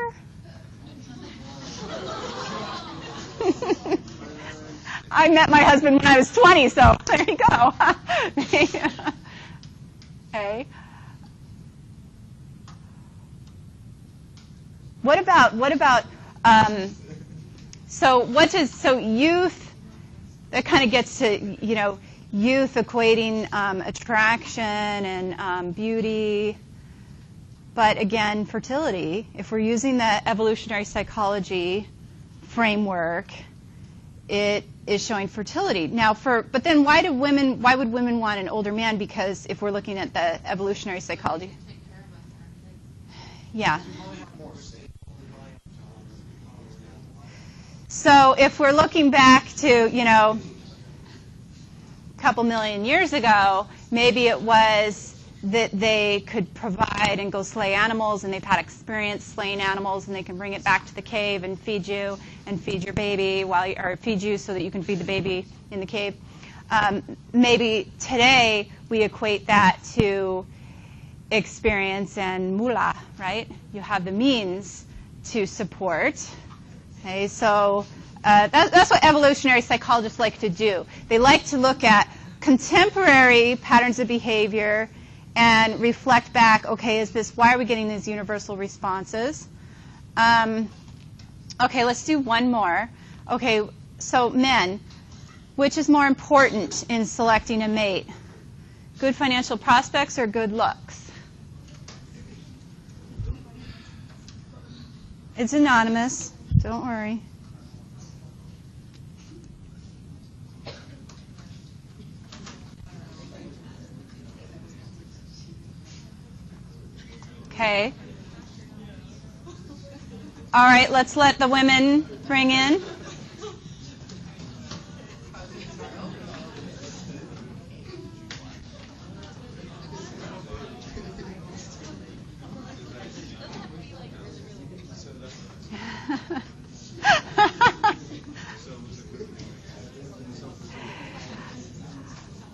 I met my husband when I was 20, so there you go. Okay. What about so youth, that kind of gets to, youth equating attraction and beauty. But again, fertility, if we're using the evolutionary psychology framework, it is showing fertility. Now, but then why would women want an older man? Because if we're looking at the evolutionary psychology. Yeah. So if we're looking back to, a couple million years ago, maybe it was that they could provide and go slay animals, and they've had experience slaying animals, and they can bring it back to the cave and feed you and feed your baby or feed you so that you can feed the baby in the cave. Maybe today we equate that to experience and moolah, right? You have the means to support. Okay, so that's what evolutionary psychologists like to do. They like to look at contemporary patterns of behavior and reflect back, okay, why are we getting these universal responses? Okay, let's do one more. Okay, so men, which is more important in selecting a mate? Good financial prospects or good looks? It's anonymous. Don't worry. Okay. All right, let's let the women bring in.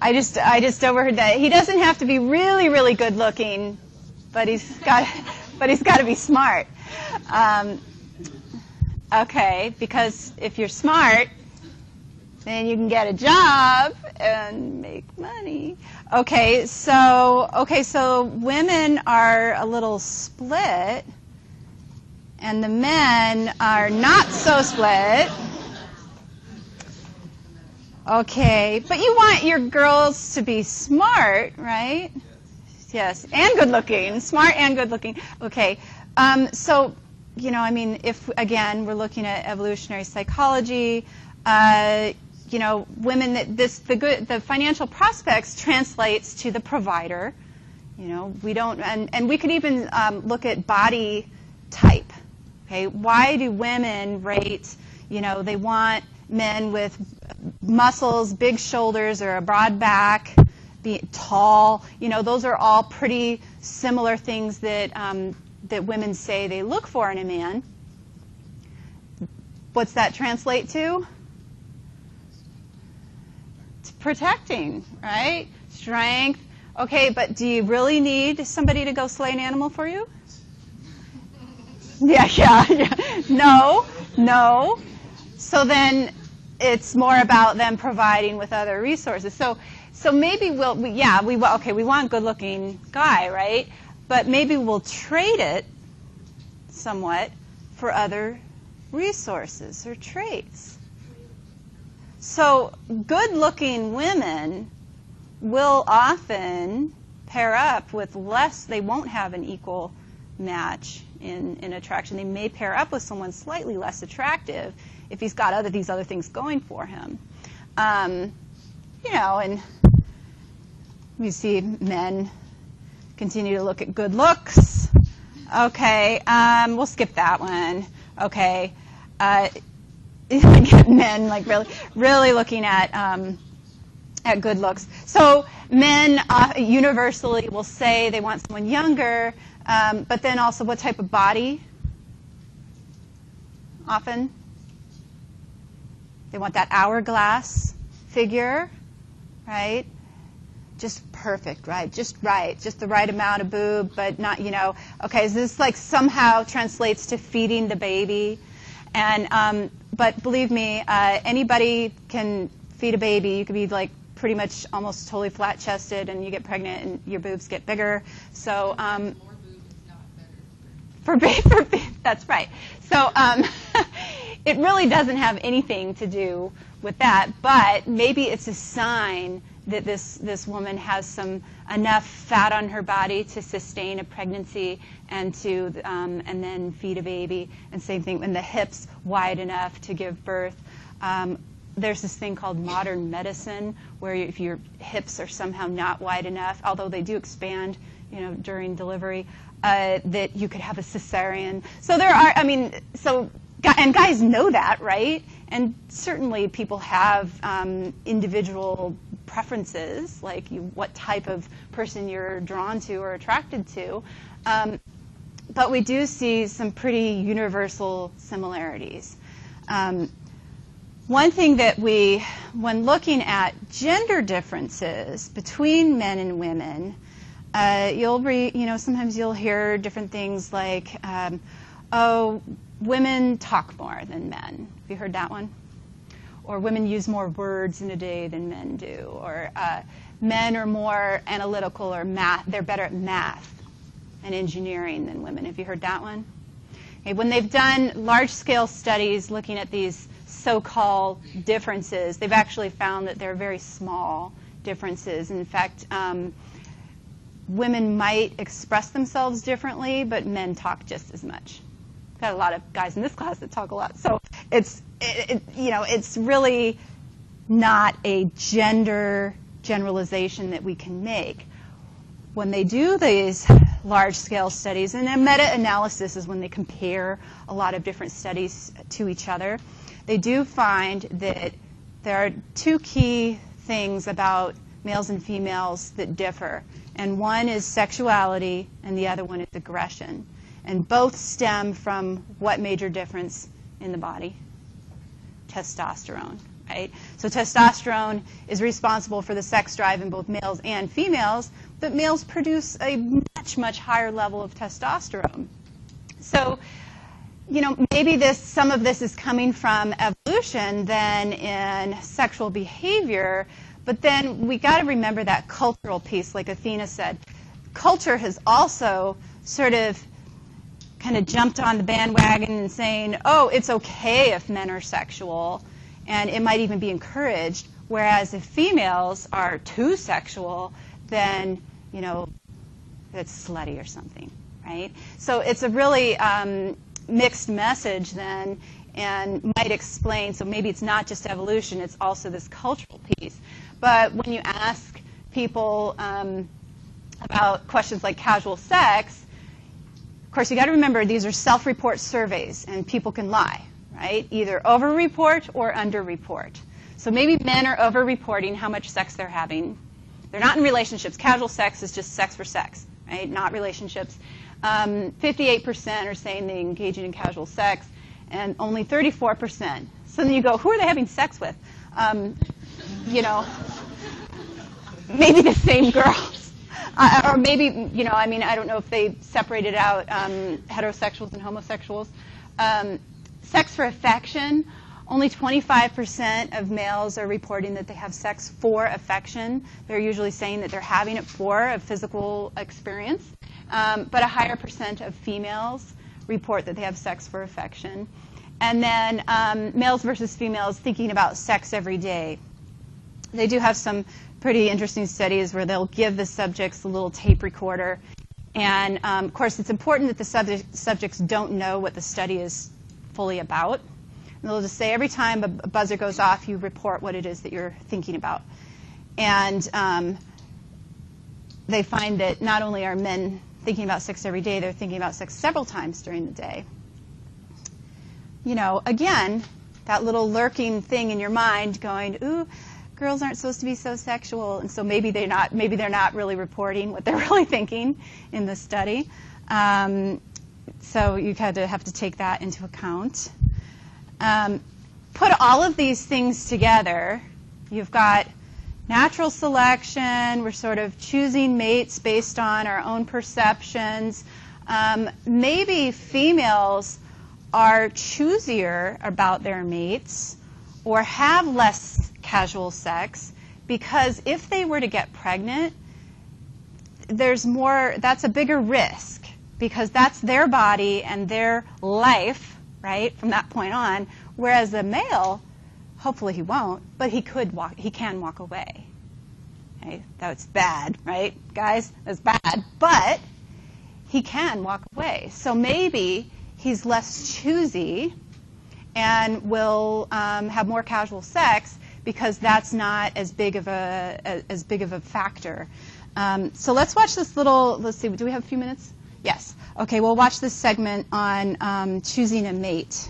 I just overheard that. He doesn't have to be really, really good looking, but he's got to be smart. Okay, because if you're smart, then you can get a job and make money. Okay, so women are a little split, and the men are not so split. Okay, but you want your girls to be smart, right? Yes, and good looking, smart and good looking. Okay, so, you know, I mean, if, again, we're looking at evolutionary psychology, you know, women, the financial prospects translates to the provider. You know, we don't, and we could even look at body type. Okay, why do women rate, you know, they want men with muscles, big shoulders, or a broad back, be tall. You know, those are all pretty similar things that that women say they look for in a man. What's that translate to? It's protecting, right? Strength. Okay, but do you really need somebody to go slay an animal for you? Yeah. No. So then it's more about them providing with other resources. So maybe we want a good-looking guy, right? But maybe we'll trade it somewhat for other resources or traits. So good-looking women will often pair up with less. They won't have an equal match in attraction. They may pair up with someone slightly less attractive if he's got these other things going for him. You know, and we see men continue to look at good looks. Okay, we'll skip that one. Okay, men like really looking at good looks. So men universally will say they want someone younger, but then also what type of body? Often they want that hourglass figure, right? Just perfect, right? Just the right amount of boob, but not, you know. Okay, so this like somehow translates to feeding the baby, and but believe me, anybody can feed a baby. You could be like pretty much almost totally flat-chested, and you get pregnant, and your boobs get bigger. So more boob is not better. for that's right. So it really doesn't have anything to do with that, but maybe it's a sign that this woman has enough fat on her body to sustain a pregnancy and to and then feed a baby. And same thing, when the hips wide enough to give birth. There's this thing called modern medicine where if your hips are somehow not wide enough, although they do expand, you know, during delivery, that you could have a cesarean. So there are, and guys know that, right? And certainly people have individual preferences, like what type of person you're drawn to or attracted to. But we do see some pretty universal similarities. One thing that when looking at gender differences between men and women, sometimes you'll hear different things like, women talk more than men. Have you heard that one? Or women use more words in a day than men do. Or men are more analytical or math. They're better at math and engineering than women. Have you heard that one? Okay, when they've done large-scale studies looking at these so-called differences, they've actually found that they're very small differences. In fact, women might express themselves differently, but men talk just as much. Got a lot of guys in this class that talk a lot. So it's really not a gender generalization that we can make. When they do these large-scale studies, and a meta-analysis is when they compare a lot of different studies to each other, they do find that there are two key things about males and females that differ. And one is sexuality, and the other one is aggression. And both stem from what major difference in the body? Testosterone, right? So testosterone is responsible for the sex drive in both males and females, but males produce a much, much higher level of testosterone. So, maybe some of this is coming from evolution than in sexual behavior, but then we got to remember that cultural piece, like Athena said. Culture has also sort of kind of jumped on the bandwagon and saying, oh, it's okay if men are sexual, and it might even be encouraged. Whereas if females are too sexual, then, you know, it's slutty or something, right? So it's a really mixed message then, and might explain, so maybe it's not just evolution, it's also this cultural piece. But when you ask people about questions like casual sex, of course you got to remember these are self-report surveys, and people can lie, right? Either over-report or under-report. So maybe men are over-reporting how much sex they're having. They're not in relationships. Casual sex is just sex for sex, right? Not relationships. 58% are saying they're engaging in casual sex, and only 34%. So then you go, who are they having sex with? You know, maybe the same girls. Or maybe, you know, I mean, I don't know if they separated out heterosexuals and homosexuals. Sex for affection, only 25% of males are reporting that they have sex for affection. They're usually saying that they're having it for a physical experience. But a higher percent of females report that they have sex for affection. And then males versus females thinking about sex every day. They do have some pretty interesting studies where they'll give the subjects a little tape recorder. And, of course, it's important that the subjects don't know what the study is fully about. And they'll just say every time a buzzer goes off, you report what it is that you're thinking about. And they find that not only are men thinking about sex every day, they're thinking about sex several times during the day. You know, again, that little lurking thing in your mind going, ooh, girls aren't supposed to be so sexual, and so maybe they're not really reporting what they're really thinking in the study. So you have to take that into account. Put all of these things together. You've got natural selection. We're sort of choosing mates based on our own perceptions. Maybe females are choosier about their mates or have less casual sex because if they were to get pregnant, that's a bigger risk because that's their body and their life, right, from that point on, whereas a male, hopefully he won't, but he can walk away. Okay? That's bad, right, guys? That's bad, but he can walk away. So maybe he's less choosy and will have more casual sex because that's not as big of a factor. So let's watch this let's see, do we have a few minutes? Yes. Okay, we'll watch this segment on choosing a mate.